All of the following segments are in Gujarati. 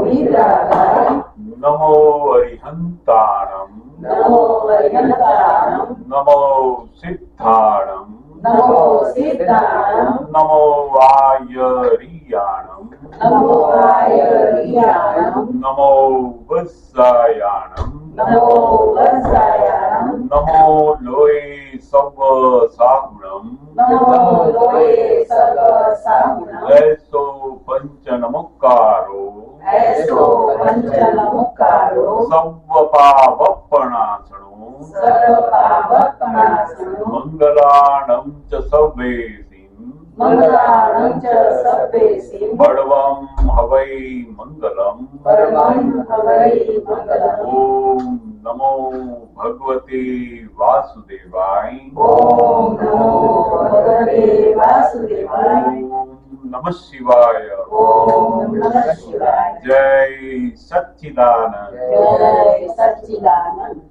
વિદ્રાગાય નમો અરિહંતાણમ નમો અરિહંતાણમ નમો સિદ્ધાણમ નમો સિદ્ધાણમ નમો આયરિયાણમ નમો આયરિયાણમ નમો વત્સાયાણમ નમો વત્સાયાણમ નમો લોય સવ સાહુણમ નમો લોય સર્વ સાહુણમ એસો પંચનમુકારો એસો પંચનમુકારો સવ પાવપણાસણો સર્વ પાવપણાસનો મંગલાણમ ચ સવેસિમ મંગલાણં ચ સભ્યેસિમ બળવમ હવૈ મંગલમ પરમં હવૈ મંગલમ ઓમ નમો ભગવતે વાસુદેવાય ઓમ નમો ભગવતે વાસુદેવાય ઓમ નમઃ શિવાય ઓમ નમઃ શિવાય જય સચ્ચિદાનંદ જય સચ્ચિદાનંદ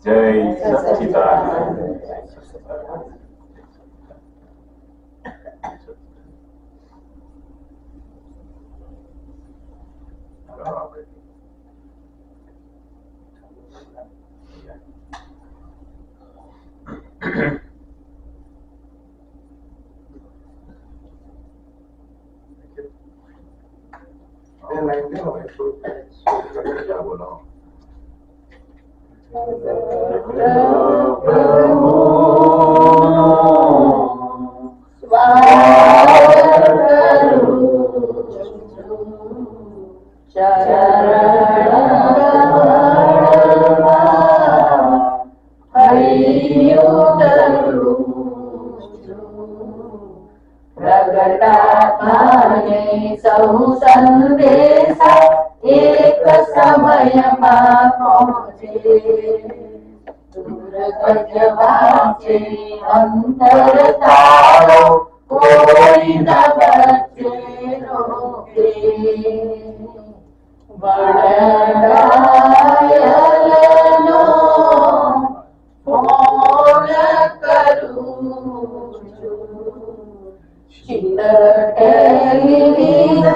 જય સચ્ચિદાનંદ. બોલો. પ્રગટાત્માને સૌ સંદેશા એક સમયમાં પહોંચે. દુર્ગજવાચે અંતર તારો કોઈ ન બચે રોકે. વડાયલનો ફોન કરું છું. ટેલિવિઝને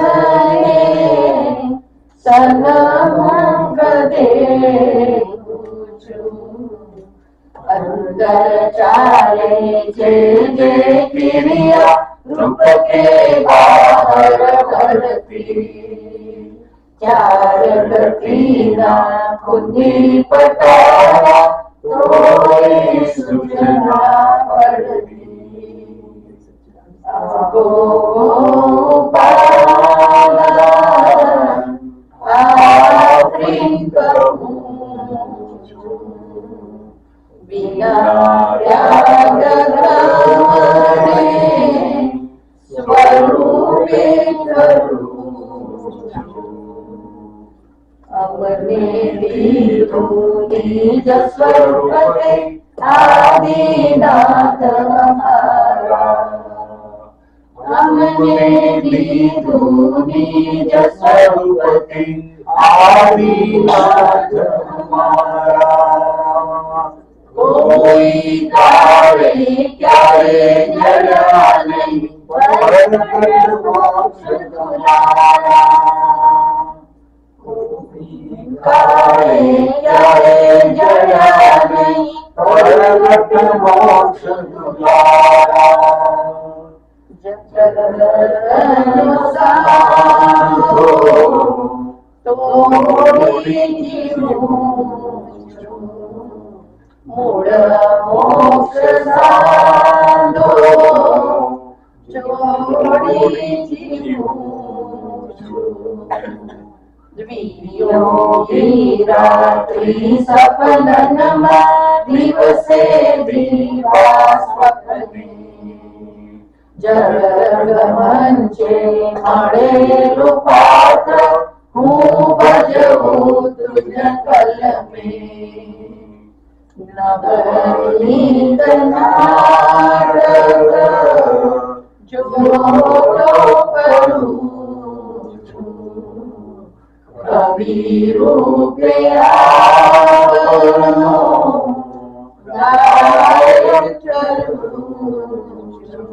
સન્મુખ દેખું છું. અંદર ચાલે છે જે ક્રિયા રૂપ કે બહાર કરતી. ચાર ગતિના ખુદી પટારા તોય સૂચના પડતી. વિના ત્યાગ સ્વરૂપે અમને દીધું નિજ સ્વરૂપે આદિનાથ અમારા. અમને દીધું નિજ સ્વરૂપે આદિનાથ અમારા. કોઈ કાળે ક્યારે જયા નહીં પરગટ મોક્ષ દુલારા. કાળે ક્યારે જયા નહીં પરગટ મોક્ષ દુલારા. જગતનો સાધો તોડી જીવું છું. મૂળ મોક્ષ સાધો છોડી જીવું છું. દ્વિયોગી રાત્રિ સપનનમાં દિવસે દીવા સ્વપ્ને. જગમંચે મળેલું પાત્ર હું ભજવું તુજ કલમે નવનીત નાટક જો કરું છું કવિ રૂપે આવનો ગાયક ચરું છું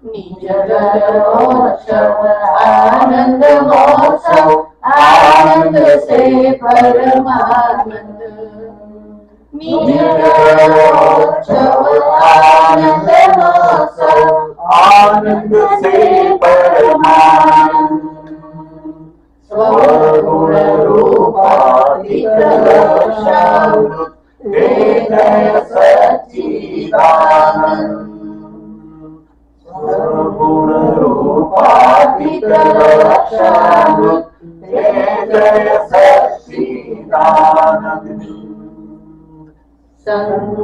નિજ રણોત્સવ આનંદ મહોત્સવ આનંદ સે પરમાનંદ નિજ રણોત્સવ આનંદ મહોત્સવ आनंद से परमानंद स्वगुण रूपाधिक लक्षामृत हे जय सच्चिदानंद गुण रूपाधिक लक्षामृत हे जय सच्चिदानंद संग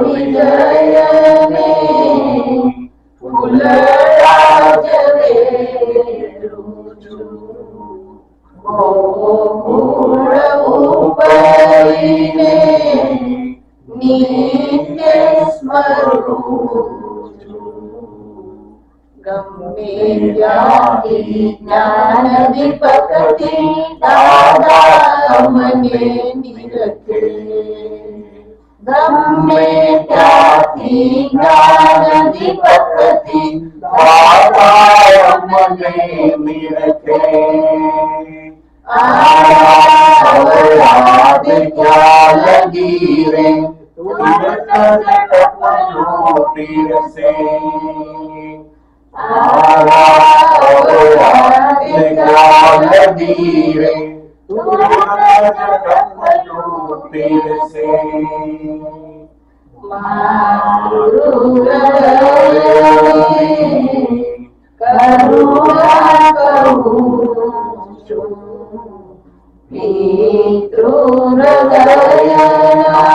विजय में फूलराज वेरू છું ગોકુળ ઉપરીને નિત્ય સ્મરું છું ગમે ત્યાંથી જ્ઞાન દીપકથી દાદા મને નિરખે ગમે ત્યાંથી જ્ઞાન દીપકથી दाता મને નિરખે आवराद क्या लगी रे तुरंत झटपटो पीरसे आवराद क्या लगी रे तुरंत झटपटो पीरसे मारू करुणा कहूँ છું પિતૃ હૃદયના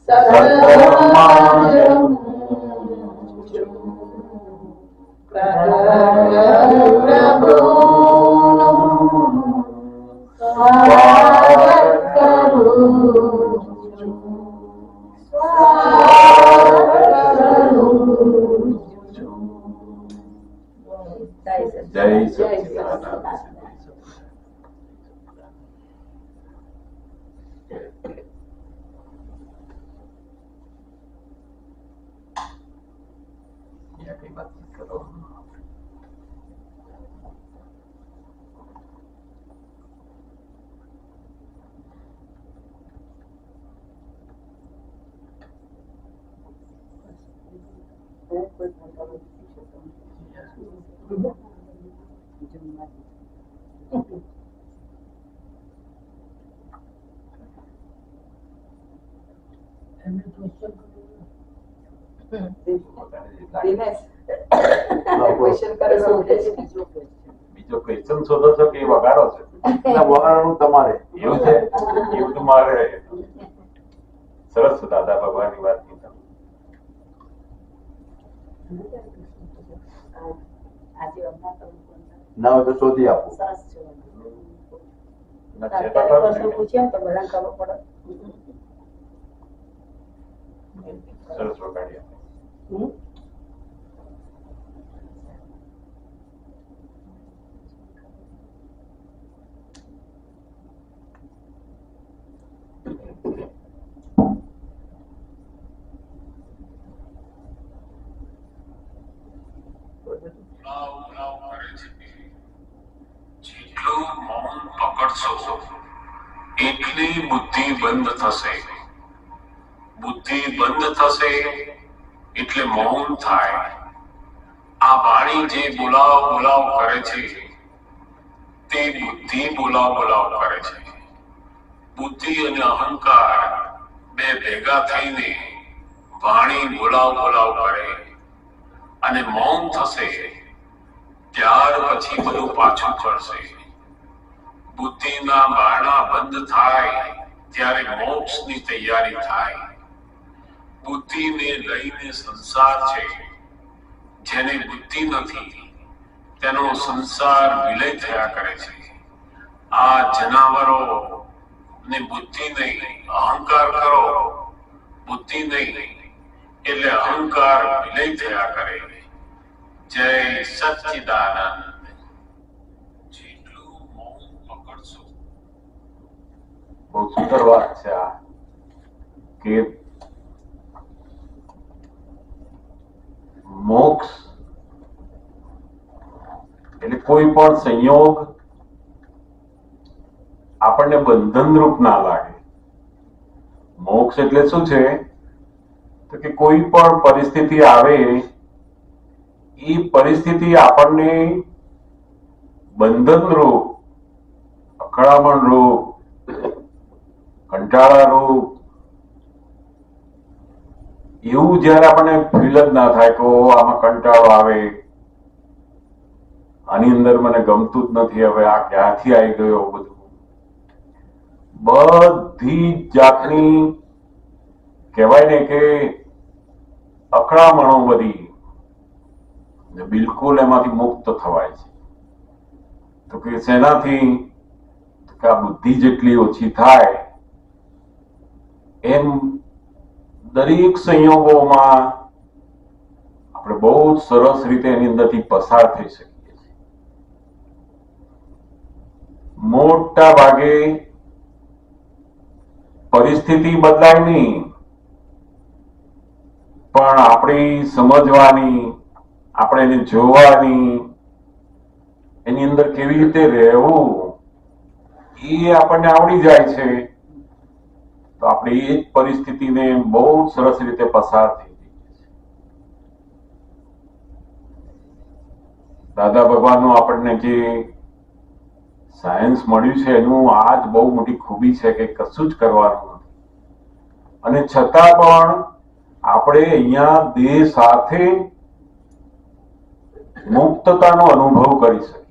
સદમાં રહું છું પ્રભુનું સ્વાગત કરું છું સ્વાગત કરું છું જય સચ્ચિદાનંદ કઈ વાતચીત કરો બીજો ક્વેશ્ચન શોધો છો કે વગાડો છો વગાડવાનું તમારે એવું છે એવું તો મારે સરસ દાદા ભગવાનની વાત કીધા ના હોય તો શોધી આપો સરસ વગાડ્યા જેટલું મૌન પકડશો એટલી બુદ્ધિ બંધ થશે બુદ્ધિ બંધ થશે એટલે મૌન થાય આ વાણી જે બોલાવ બોલાવ કરે છે તે બુદ્ધિ બોલાવ બોલાવ કરે છે બુદ્ધિ અને અહંકાર બે ભેગા થઈને વાણી બોલાવ બોલાવ કરે અને મૌન થશે ત્યાર પછી બધું પાછું ફરશે બુદ્ધિના બારણા બંધ થાય ત્યારે મોક્ષની તૈયારી થાય બુદ્ધિને લઈને સંસાર છે જેને બુદ્ધિ નથી તેનો સંસાર વિલય થયા કરે છે. આ જનાવરો ને બુદ્ધિ નહીં, અહંકાર કરો, બુદ્ધિ નહીં એટલે અહંકાર વિલય થયા કરે. જય સચ્ચિદાનંદ. જેટલું મૌન પકડશો. બહુ સુંદર વાત છે આ કે મોક્ષ એટલે કોઈ પણ સંયોગ આપણને બંધનરૂપ ના લાગે. મોક્ષ એટલે શું છે તો કે કોઈ પણ પરિસ્થિતિ આવે એ પરિસ્થિતિ આપણને બંધનરૂપ, અકળામણરૂપ, કંટાળારૂપ એવું જયારે આપણને ફીલ જ ના થાય કે આમાં કંટાળો આવે, આની અંદર મને ગમતું જ નથી, હવે આ ક્યાંથી આવી ગયો, બધું બધી જાતની કહેવાય ને કે અકળામણો બધી બિલકુલ એમાંથી મુક્ત થવાય છે. તો કે શેનાથી? કે આ બુદ્ધિ જેટલી ઓછી થાય એમ દરેક સંયોગોમાં આપણે બહુ જ સરસ રીતે એની અંદરથી પસાર થઈ શકીએ છીએ. મોટા ભાગે પરિસ્થિતિ બદલાય નહીં, પણ આપણી સમજવાની, આપણે એને જોવાની, એની અંદર કેવી રીતે રહેવું એ આપણને આવડી જાય છે તો આપણે એ જ પરિસ્થિતિને બહુ સરસ રીતે પસાર થઈ જઈએ છીએ. દાદા ભગવાનનું આપણને જે સાયન્સ મળ્યું છે એનું આ જ બહુ મોટી ખૂબી છે કે કશું જ કરવાનું નથી અને છતાં પણ આપણે અહીંયા દેહ સાથે મુક્તતાનો અનુભવ કરી શકીએ.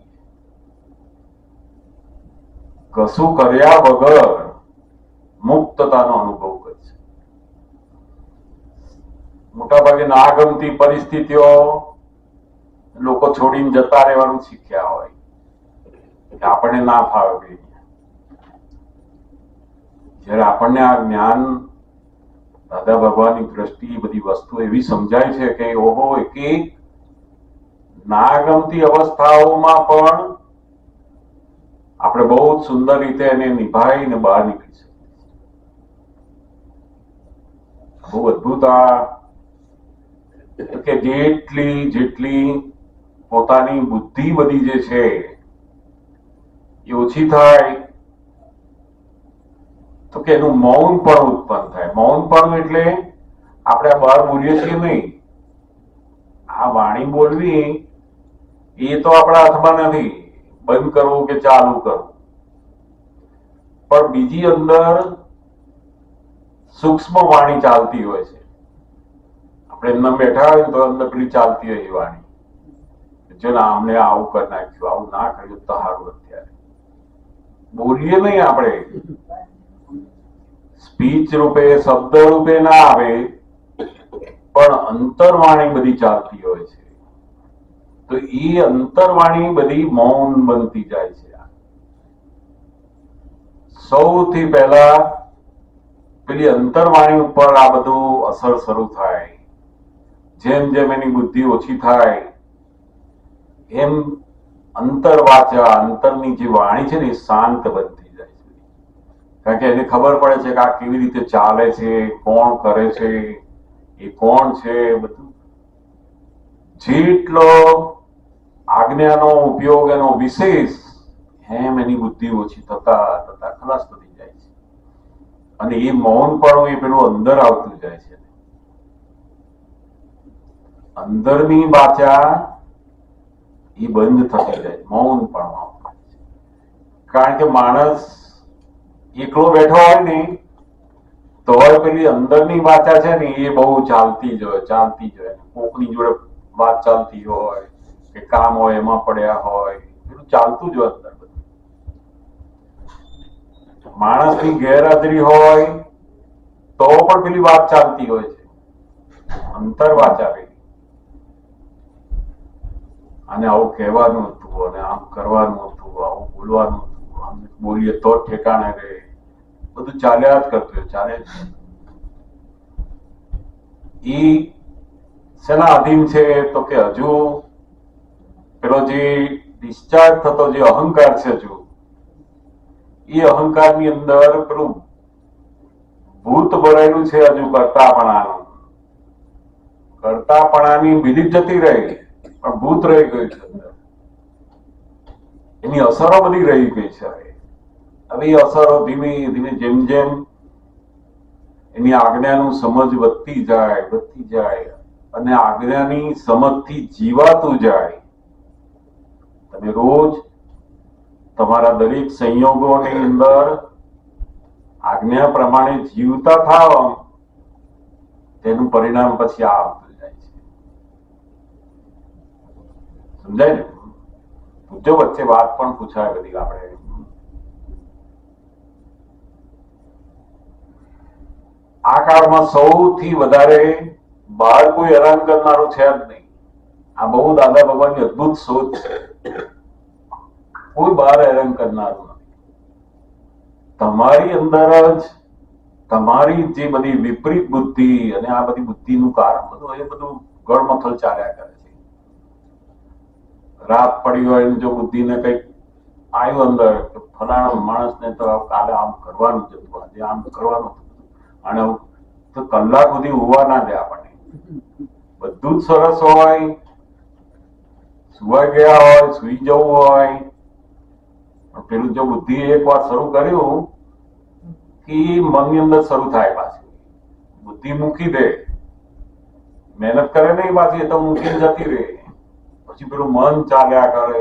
કશું કર્યા વગર મુક્તતાનો અનુભવ કરી શકીએ. મોટાભાગે ના ગમતી પરિસ્થિતિઓ લોકો છોડીને જતા રહેવાનું શીખ્યા હોય, આપણને ના ફાવે. જયારે આપણને આ જ્ઞાન દાદા ભગવાનની દ્રષ્ટિ બધી વસ્તુ એવી સમજાય છે કે ઓહો, એક ના ગમતી અવસ્થાઓમાં પણ આપણે બહુ જ સુંદર રીતે એને નિભાવીને બહાર નીકળી શકીએ. બહુ અદભુત આ કે જેટલી પોતાની બુદ્ધિ બધી જે છે એ ઓછી થાય તો કે એનું મૌન પણ ઉત્પન્ન થાય. મૌન પણ એટલે આપણે આ બહાર બોલીએ છીએ નહીં, આ વાણી બોલવી એ તો આપણા હાથમાં નથી, બંધ કરવું કે ચાલુ કરવું, પણ બીજી અંદર સૂક્ષ્મ વાણી ચાલતી હોય છે. આપણે એમના બેઠા હોય તો અંદર પેલી ચાલતી હોય એ વાણી, જો ને અમને આવું કરી નાખ્યું, આવું ના કર્યું તો સારું. અત્યારે બોલીએ નહીં, આપણે સ્પીચ રૂપે, શબ્દ રૂપે ના આવે, પણ અંતરવાણી બધી ચાલતી હોય છે. તો એ અંતરવાણી બધી મૌન બનતી જાય છે. સૌથી પહેલા પેલી અંતરવાણી ઉપર આ બધું અસર શરૂ થાય. જેમ જેમ એની બુદ્ધિ ઓછી થાય એમ અંતરવાચા, અંતરની જે વાણી છે ને એ શાંત બનતી જાય છે. કારણ કે એને ખબર પડે છે કે આ કેવી રીતે ચાલે છે, કોણ કરે છે, એ કોણ છે. બધું જેટલો આજ્ઞાનો ઉપયોગ એનો વિશેષ એમ એની બુદ્ધિ ઓછી થતા થતા ખલાસ થતી જાય છે. અને એ મૌન પણ એ પેલું અંદર આવતું જાય છે. અંદરની વાચા એ બંધ થતી જાય, મૌન પણ આવતું. કારણ કે માણસ એકલો બેઠો હોય ને તો પેલી અંદરની વાચા છે ને એ બહુ ચાલતી જ હોય. કોકની જોડે વાત ચાલતી હોય કે કામ હોય એમાં પડ્યા હોય, પેલું ચાલતું જ હોય અંદર બધું. માણસની ગેરહાજરી હોય તો પણ પેલી વાત ચાલતી હોય છે, અંતર વાચા પેલી. આને આવું કહેવાનું હતું અને આમ કરવાનું હતું, આવું બોલવાનું હતું, આમ બોલીએ તો જ ઠેકાણે રહે, બધું ચાલ્યા જ કરતું ચાલે જ. ઈ શેના આધીન છે તો કે હજુ પેલો જે ડિસ્ચાર્જ થતો જે અહંકાર છે, હજુ એ અહંકારની અંદર પેલું ભૂત ભરાયેલું છે, હજુ કરતાપણાની બિલીફ જતી રહી પણ ભૂત રહી ગયું છે અંદર. એની અસરો બધી રહી ગઈ છે. હવે એ અસરો ધીમે ધીમે જેમ જેમ એની આજ્ઞાનું સમજ વધતી જાય અને આજ્ઞાની સમજથી જીવાતું જાય. તમે રોજ તમારા દરેક સંયોગોની અંદર આજ્ઞા પ્રમાણે જીવતા થાવ, તેનું પરિણામ પછી આ આવતું જાય છે. સમજાય ને? પૂછજો, વચ્ચે વાત પણ પૂછાય બધી. આપણે આ કાળમાં સૌથી વધારે બહાર કોઈ હેરાન કરનારું છે જ નહીં. આ બહુ દાદા ભગવાનની અદભુત શોધ છે. કોઈ બહાર હેરાન કરનારું નથી. તમારી અંદર જ તમારી જે બધી વિપરીત બુદ્ધિ અને આ બધી બુદ્ધિનું કારણ બધું એ બધું ગળમથલ ચાલ્યા કરે છે. રાત પડી હોય જો બુદ્ધિને કઈક આવ્યું અંદર, ફલાણા માણસને તો કાલે આમ કરવાનું જ હતું, આજે આમ કરવાનું હતું, અને તો કલાક સુધી હોવા ના દે આપણને. બધું જ સરસ હોય, સુવાઈ ગયા હોય, સુઈ જવું હોય, પણ પેલું જો બુદ્ધિ એક વાર શરૂ કર્યું કે મનની અંદર શરૂ થાય, પાછી બુદ્ધિ મૂકી દે, મહેનત કરે નહીં પાછી, એ તો મૂકીને જતી રહે. પછી પેલું મન ચાલ્યા કરે.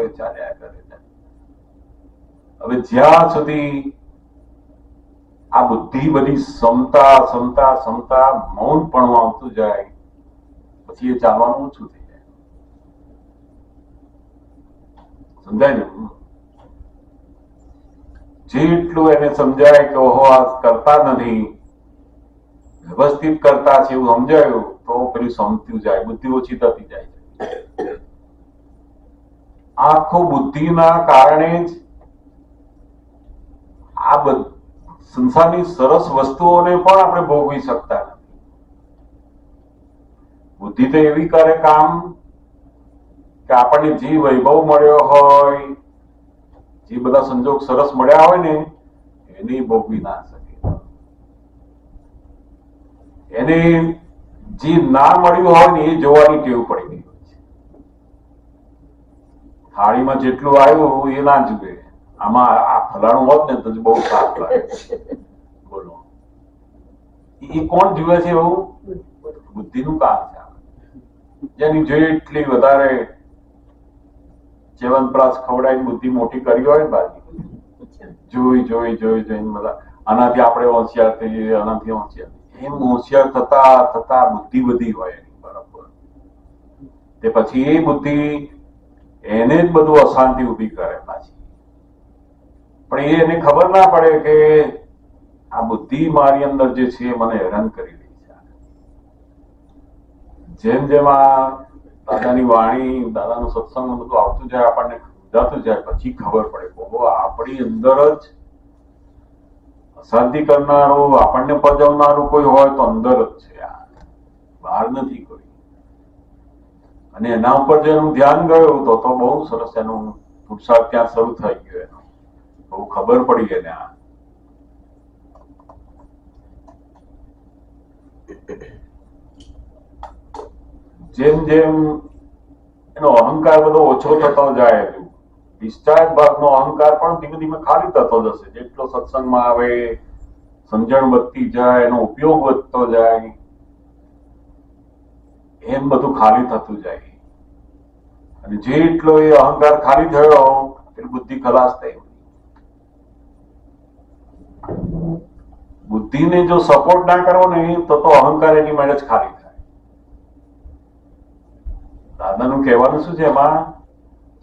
હવે જ્યાં સુધી આ બુદ્ધિ બધી ક્ષમતા મૌન પણ આવતું જાય, પછી એ ચાલવાનું ઓછું થઈ જાય. સમજાય ને? જેટલું એને સમજાય કે ઓહો આ કરતા નથી, વ્યવસ્થિત કરતા છે એવું સમજાયું તો પેલું સમજતું જાય, બુદ્ધિ ઓછી થતી જાય. આખો બુદ્ધિના કારણે જ આ સંસારની સરસ વસ્તુઓને પણ આપણે ભોગવી શકતા નથી. બુદ્ધિ તો એવી કરે કામ કે આપણને જે વૈભવ મળ્યો હોય, જે બધા સંજોગ સરસ મળ્યા હોય ને, એને ભોગવી ના શકે. એને જે ના મળ્યું હોય ને એ જોવાની ટેવ પડી ગઈ હોય છે. થાળીમાં જેટલું આવ્યું એ ના જુએ, આમાં આ ફલાણું હોત ને તો બહુ સારું લાગે. બોલો, એ કોણ જુએ છે? એવું બુદ્ધિનું કામ છે. જેની જોઈએ એટલી વધારે ચેવનપ્રાશ ખવડાવીને બુદ્ધિ મોટી કરી હોય ને, બાજી જોઈને બધા આનાથી આપણે હોશિયાર થઈએ, આનાથી હોશિયાર, એમ હોશિયાર થતા બુદ્ધિ વધી હોય એની, બરાબર. તે પછી એ બુદ્ધિ એને જ બધું અશાંતિ ઉભી કરે પાછી. પણ એને ખબર ના પડે કે આ બુદ્ધિ મારી અંદર જે છે મને હેરાન કરી રહી છે. જેમ જેમ આ દાદાની વાણી, દાદાનું સત્સંગ બધું આવતું જાય, આપણને સમજાતું જાય, પછી ખબર પડે કે આપણી અંદર જ અશાંતિ કરનારું, આપણને પજવનારું કોઈ હોય તો અંદર જ છે, બહાર નથી કોઈ. અને એના ઉપર જેનું ધ્યાન ગયું તો બહુ સરસ એનું પુરુષાર્થ ત્યાં શરૂ થઈ ગયો. એનો બહુ ખબર પડી એને. જેમ જેમ એનો અહંકાર બધો ઓછો થતો જાય, ડિસ્ચાર્જ ભાગનો અહંકાર પણ ધીમે ધીમે ખાલી થતો જશે. જેટલો સત્સંગમાં આવે, સમજણ વધતી જાય, એનો ઉપયોગ વધતો જાય, એમ બધું ખાલી થતું જાય. અને જેટલો એ અહંકાર ખાલી થયો એટલી બુદ્ધિ ખલાસ થઈ. બુદ્ધિને જો સપોર્ટ ના કરો ને તો અહંકાર એની માટે જ ખાલી થાય. દાદાનું કહેવાનું શું છે એમાં?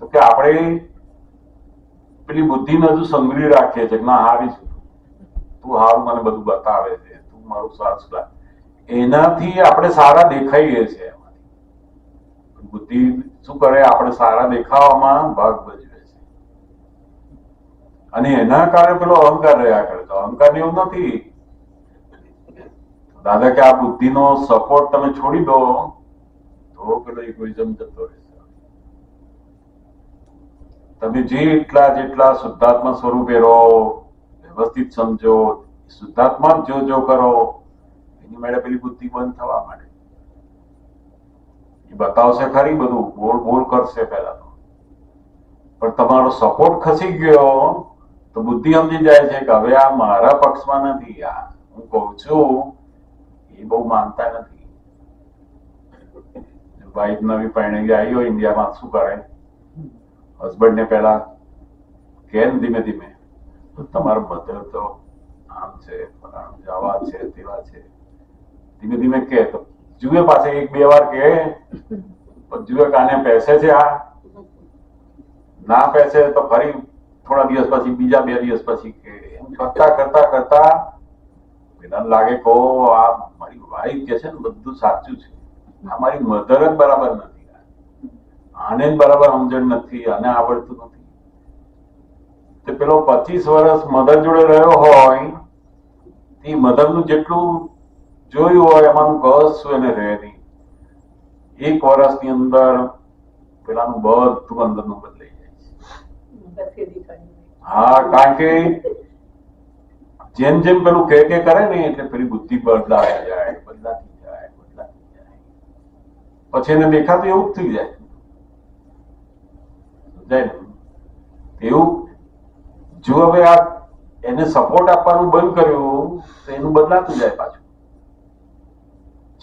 તો કે આપણે પેલી બુદ્ધિને હજુ સંગ્રહી રાખીએ છીએ. ના, હારી છું, તું હારું મને બધું બતાવે છે, તું મારું સારું, એનાથી આપણે સારા દેખાઈએ છીએ. બુદ્ધિ શું કરે, આપણે સારા દેખાવામાં ભાગ ભજવે છે અને એના કારણે પેલો અહંકાર રહ્યા કરે. તો અહંકાર એવું નથી. દાદા કે આ બુદ્ધિનો સપોર્ટ તમે છોડી દો તો પેલો ઇગોઇઝમ જતો રહેશે. તમે જેટલા શુદ્ધાત્મા સ્વરૂપે રહો, વ્યવસ્થિત સમજો, શુદ્ધાત્મા જ જો કરો, એની મેળે પેલી બુદ્ધિ બંધ થવા માંડે. એ બતાવશે ખરી બધું, બોલ કરશે પેલા તો, પણ તમારો સપોર્ટ ખસી ગયો તો બુદ્ધિ સમજી જાય છે કે હવે આ મારા પક્ષમાં નથી. આ હું કહું છું એ બહુ માનતા નથી. વાઈફ નવી પરણેલી આવી હોય ઇન્ડિયામાં, શું કરે, હસબન્ડ ને પેલા કે ધીમે ધીમે તમારો મધર તો આમ છે, આવા છે, તેવા છે, ધીમે ધીમે કે તો જુએ પાસે 1-2 વાર કે જુએ કે આને પેસે છે, આ ના પેસે તો ફરી થોડા દિવસ પછી, બીજા 2 દિવસ પછી કે એમ કરતા કરતા પેલા લાગે કે આ મારી વાઈફ કે છે ને બધું સાચું છે, આ મારી મધર જ બરાબર નથી, આને જ બરાબર સમજણ નથી, આને આવડતું નથી. તો પેલો 25 વર્ષ મધર જોડે રહ્યો હોય, એ મધર નું જેટલું જોયું હોય એમાંનું કશું એને રહે નહીં. 1 વર્ષની અંદર પેલાનું બધું અંદરનું બદલાઈ જાય છે. હા, કારણ કે જેમ જેમ પેલું કે કરે ને એટલે પેલી બુદ્ધિ બદલાતી જાય. પછી એને દેખાતું એવું જ થઈ જાય. સમજાય ને? એવું જો હવે આ એને સપોર્ટ આપવાનું બંધ કર્યું તો એનું બદલાતું જાય પાછું.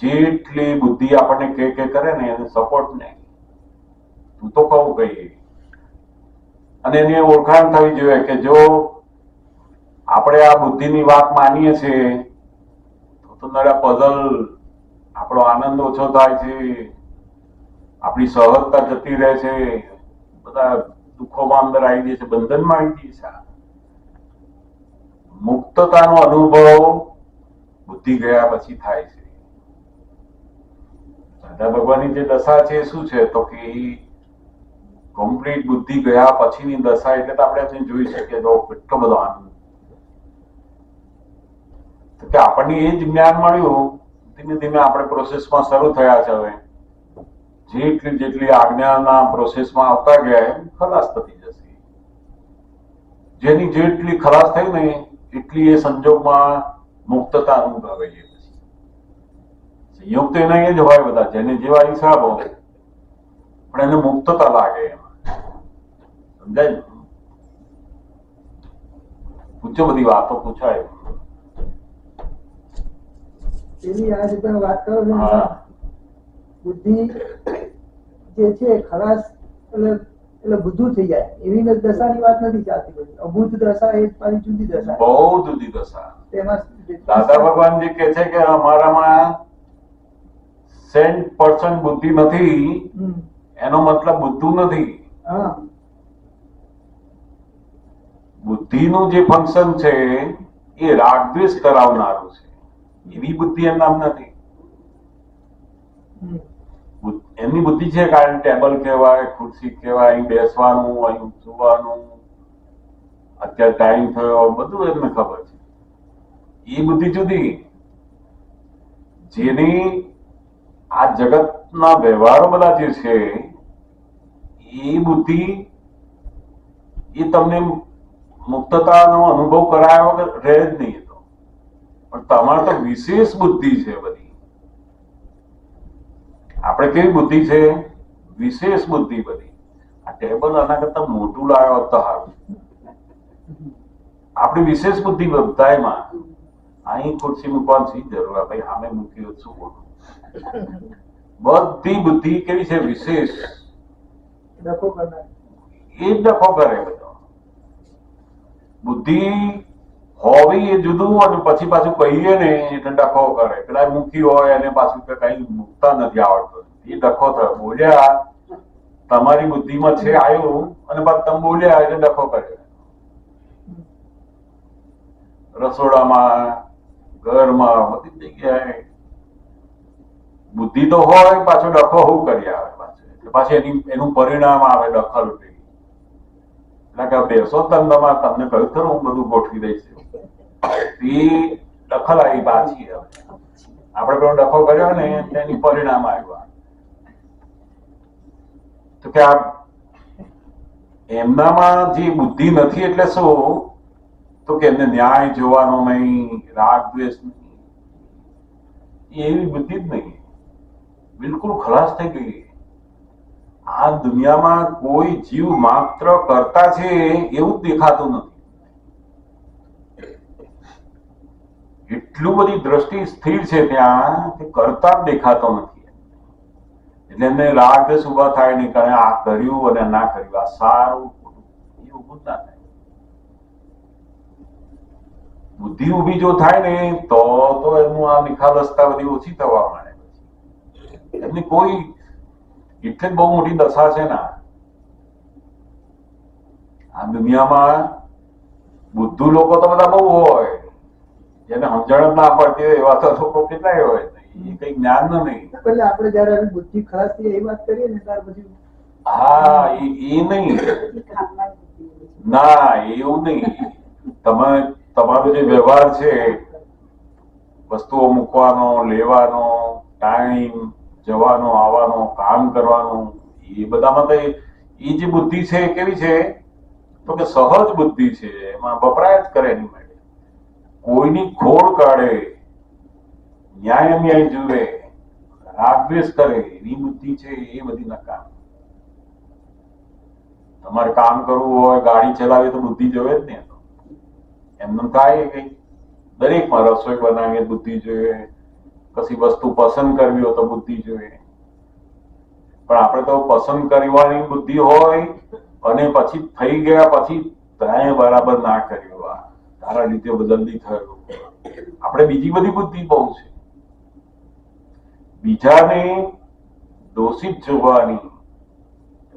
જેટલી બુદ્ધિ આપણને કે કરે ને એને સપોર્ટ નહીં, તું તો કહું કહીએ. અને એની ઓળખાણ થવી જોઈએ કે જો આપણે આ બુદ્ધિની વાત માનીએ છીએ તો નડા પઝલ, આપણો આનંદ ઓછો થાય છે, આપણી સહજતા જતી રહે છે, બધા દુઃખોમાં અંદર આવી જાય છે, બંધનમાં આવી જાય છે. મુક્તતાનો અનુભવ બુદ્ધિ ગયા પછી થાય છે. દાદા ભગવાનની જે દશા છે શું છે તો કે કમ્પ્લીટ બુદ્ધિ ગયા પછીની દશા, એટલે તો આપણે જોઈ શકીએ તો કેટલો બધો આનંદ. તો કે આપણને એ જ જ્ઞાન મળ્યું, ધીમે ધીમે આપણે પ્રોસેસમાં શરૂ થયા છે. હવે જેટલી આજ્ઞાના પ્રોસેસમાં આવતા ગયા એમ ખલાસ થતી જશે. જેની જેટલી ખલાસ થઈ ને એટલી એ સંજોગમાં મુક્તતા અનુભવે છે. સંયોગ તો એના એ જ હોય બધા, જેને જેવા હિસાબ હોય, પણ એને મુક્તતા લાગે એમાં. સમજાય ને? પૂછો, બધી વાતો પૂછાય. એની આ રીતે વાત કરો છો, બુદ્ધિ જે છે ખલાસ એટલે બધું થઈ જાય એવી દશાની વાત નથી ચાલતી. બધી અભૂત દશા એ પાછી જુદી દશા, બહુ જુદી દશા. તેમાં દાદા ભગવાન જે કે છે કે અમારામાં 100% બુદ્ધિ નથી, એનો મતલબ બુદ્ધું નથી. બુદ્ધિનું જે ફંક્શન છે એ રાગદ્વેષ કરાવનારું છે, એવી બુદ્ધિ એમ નામ નથી. એમની બુદ્ધિ છે કારણ ટેબલ કહેવાય, ખુરશી કહેવાય, અહીં બેસવાનું, અહીં સુવાનું, અત્યારે ટાઈમ થયો, બધું એમને ખબર છે. એ બુદ્ધિ જુદી. જેની આ જગતના વ્યવહારો બધા જે છે એ બુદ્ધિ, એ તમને મુક્તતાનો અનુભવ કરાયા વગર રહે જ નહીં. તો પણ તમારે તો વિશેષ બુદ્ધિ છે બધી. આપણે કેવી બુદ્ધિ છે? વિશેષ બુદ્ધિ બધી. આ ટેબલ આના કરતા મોટું લાવ્યો તો સારું. આપણી વિશેષ બુદ્ધિ બધામાં. અહીં ખુરશી મૂકવાની જરૂર, ભાઈ સામે મૂકી શું ખોટું? બધી બુદ્ધિ કેવી છે? વિશેષ. ડખો કરનાર એ જ ડખો કરે બધો. બુદ્ધિ હોવી એ જુદું, અને પછી પાછું કહીએ ને એટલે ડખો કરે. પેલા મૂકી હોય અને પાછું કઈ મૂકતા નથી આવડતું, એ ડખો થયો. બોલ્યા તમારી બુદ્ધિમાં છે આવ્યું, અને પાછું તમે બોલ્યા એટલે ડખો કરે. રસોડામાં, ઘરમાં, બધી જગ્યાએ બુદ્ધિ તો હોય, પાછો ડખો હું કરી આવે પાછું. એટલે પાછી એનું પરિણામ આવે દખલ થઈ. એટલે કે બેસો તમને કહ્યું ખરું હું બધું ગોઠવી દઈશ. એ દખલ આવી પાછી. હવે આપણે પેલો ડખો કર્યો ને તેની પરિણામ આવ્યા. તો કે આ એમનામાં જે બુદ્ધિ નથી એટલે શું? તો કે એમને ન્યાય જોવાનો નહીં, રાગ દ્વેષ નહીં, એવી બુદ્ધિ જ નહીં. બિલકુલ ખલાસ થઈ ગઈ. આ દુનિયામાં કોઈ જીવ માત્ર કરતા છે એવું જ દેખાતું નથી. એટલું બધી દ્રષ્ટિ સ્થિર છે ત્યાં કે કરતા જ દેખાતો નથી. એટલે એમને રાગ દ્વેષ ઉભા થાય નહીં, કારણ આ કર્યું અને ના કર્યું, આ સારું એ ઉભું જ ના થાય. બુદ્ધિ ઉભી જો થાય ને તો એમનું આ નિખાલસતા બધી ઓછી થવા માંડે. એમની કોઈ એટલે જ બહુ મોટી દશા છે ને આ દુનિયામાં. બુદ્ધુ લોકો તો બધા બહુ હોય, જેને સમજણ જ ના પડતી હોય એવા તો લોકો કેટલાય હોય. એ કઈ જ્ઞાન નહીં. એટલે આપણે જયારે આવી બુદ્ધિ ખલાસ થઈ એ વાત કરીએ ને ત્યાર પછી હા એ નહીં. ના એવું નહીં. તમારો જે વ્યવહાર છે, વસ્તુઓ મૂકવાનો, લેવાનો, ટાઈમ, જવાનો, આવવાનો, કામ કરવાનું, એ બધામાં તો એ જે બુદ્ધિ છે એ કેવી છે? તો કે સહજ બુદ્ધિ છે. એમાં વપરાય જ કરે એની માટે. કોઈની ખોડ કાઢે, ન્યાય અન્યાય જુએ, રાગ દ્વેષ કરે, એની બુદ્ધિ છે એ બધી નકામ. તમારે કામ કરવું હોય, ગાડી ચલાવી તો બુદ્ધિ જોવે જ ને. એમનું થાય કઈ દરેકમાં રસોઈ બનાવીએ બુદ્ધિ જોઈએ, કશી વસ્તુ પસંદ કરવી હોય તો બુદ્ધિ જોઈએ. પણ આપણે તો પસંદ કરવાની બુદ્ધિ હોય અને પછી થઈ ગયા પછી ત્યાં બરાબર ના કર્યું, તારા રીતે જલ્દી થયું. આપણે બીજી બધી બુદ્ધિ બહુ છે. બીજાને દોષિત જોવાની,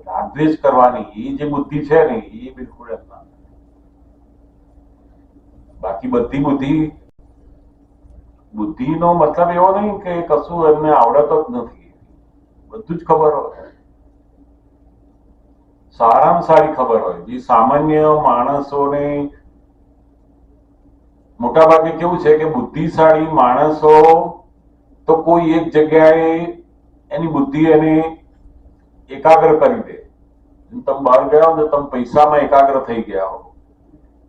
રાગદ્વેષ કરવાની, એ જે બુદ્ધિ છે ને એ બિલકુલ જ ના. બાકી બધી બુદ્ધિનો મતલબ એવો નહીં કે કશું એમને આવડત જ નથી. બધું જ ખબર હોય, સારામાં સારી ખબર હોય. જે સામાન્ય માણસોને મોટા ભાગે કેવું છે કે બુદ્ધિશાળી માણસો તો કોઈ એક જગ્યાએ એની બુદ્ધિ એને એકાગ્ર કરી દે. તમે બહાર ગયા હો તો તમે પૈસામાં એકાગ્ર થઈ ગયા હો,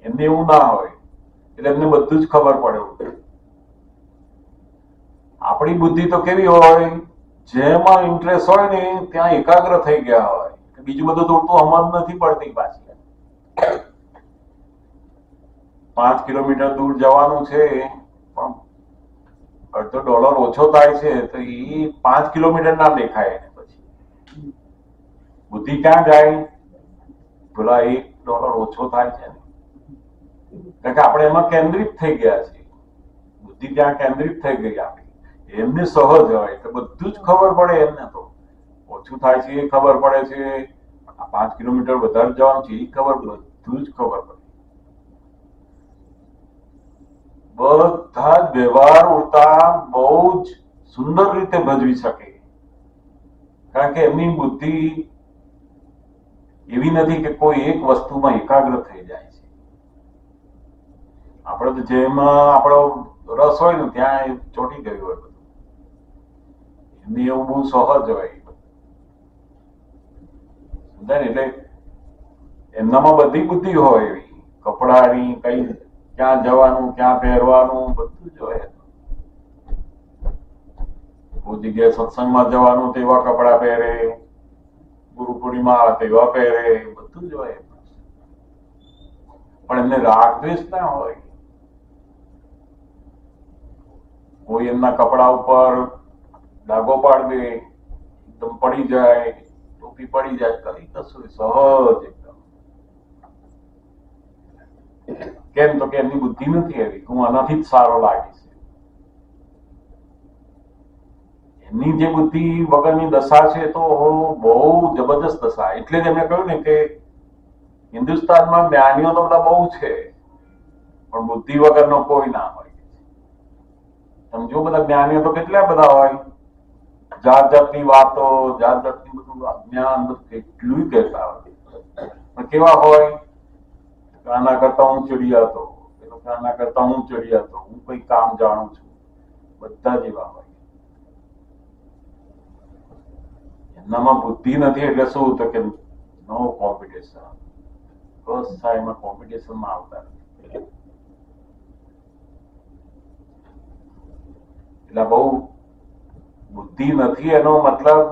એમને એવું ના હોય. એટલે એમને બધું જ ખબર પડે. આપણી બુદ્ધિ તો કેવી હોય? જેમાં ઇન્ટરેસ્ટ હોય ને ત્યાં એકાગ્ર થઈ ગયા હોય. બીજું બધું તો સમજ નથી પડતી. પાછી 5 કિલોમીટર દૂર જવાનું છે પણ $1.5 ઓછો થાય છે તો એ 5 કિલોમીટર ના દેખાય એને. પછી બુદ્ધિ ક્યાં જાય? પેલા $1 ઓછો થાય છે ને, કારણ કે આપણે એમાં કેન્દ્રિત થઈ ગયા છે. બુદ્ધિ ત્યાં કેન્દ્રિત થઈ ગઈ આપણી. એમને સહજ હોય એટલે બધું જ ખબર પડે. એમને તો ઓછું થાય છે એ ખબર પડે છે, 5 કિલોમીટર વધારે જવાનું છે એ ખબર, બધું જ ખબર પડે. બધા જ વ્યવહાર ઉડતા બહુ જ સુંદર રીતે ભજવી શકે, કારણ કે એમની બુદ્ધિ એવી નથી કે કોઈ એક વસ્તુમાં એકાગ્ર થઈ જાય છે. આપણે તો જેમાં આપણો રસ હોય ને ત્યાં ચોંટી ગયું હોય બધું. એમની એવું બહુ સહજ હોય. એટલે એમનામાં બધી બુદ્ધિ હોય એવી. કપડાની, કઈ ક્યાં જવાનું, ક્યાં પહેરવાનું, બધું જ હોય. કોઈ જગ્યાએ સત્સંગમાં જવાનું તેવા કપડા પહેરે, ગુરુ પૂર્ણિમા આવે તેવા પહેરે, બધું જ હોય. પણ એમને રાગ દ્વેષ ના હોય. કોઈ એમના કપડા ઉપર ડાઘો પાડી દે, એકદમ પડી જાય, ટોપી પડી જાય, કઈ કશું સહજ એકદમ. કેમ? તો કે એમની બુદ્ધિ નથી એવી હું આનાથી જ સારો લાગીશ. એમની જે બુદ્ધિ વગરની દશા છે તો બહુ જબરદસ્ત દશા. એટલે જ એમણે કહ્યું ને કે હિન્દુસ્તાનમાં જ્ઞાનીઓ તો બધા બહુ છે પણ બુદ્ધિ વગરનો કોઈ ના હોય. તમે જો બધા જ્ઞાનીઓ તો કેટલા બધા હોય, જાત જાતની વાતો, જાત જાતની બધું અજ્ઞાન બધું કેટલું કહેતા હોય. પણ કેવા હોય? આના કરતા હું ચડિયા હતો, પેલો આના કરતા હું ચડિયા હતો, હું કઈ કામ જાણું છું. બધા જેવા હોય. એનામાં બુદ્ધિ નથી એટલે શું? તો કે નો કોમ્પિટિશન. બસ થાય એમાં કોમ્પિટિશનમાં આવતા નથી. એટલે બહુ બુદ્ધિ નથી એનો મતલબ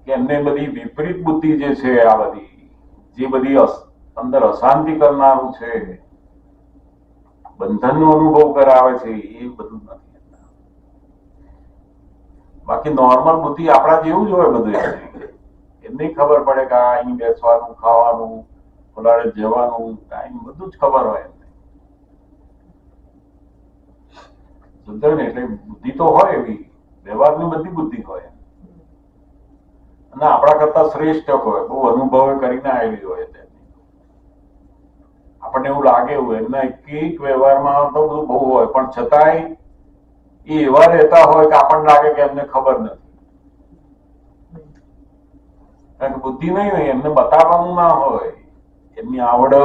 કે એમને બધી વિપરીત બુદ્ધિ જે છે, આ બધી જે બધી અંદર અશાંતિ કરનારું છે, બંધનનો અનુભવ કરાવે છે, એ બધું નથી. બાકી નોર્મલ બુદ્ધિ આપણા જેવું જ હોય બધું. એમને ખબર પડે કે આ અહીં બેસવાનું, ખાવાનું, ફલાડે જવાનું, ટાઈમ બધું જ ખબર હોય એમને. સમજાય ને? એટલે બુદ્ધિ તો હોય એવી, વ્યવહારની બધી બુદ્ધિ હોય અને આપણા કરતા શ્રેષ્ઠ હોય, બહુ અનુભવે કરીને આવેલી હોય. આપણને એવું લાગે એવું એમના એક વ્યવહારમાં તો બધું બહુ હોય, પણ છતાંય એ એવા રહેતા હોય કે આપણને લાગે કે એમને ખબર નથી. કારણ કે બુદ્ધિ નહીં હોય, એમને બતાવવાનું ના હોય. એમની આવડત,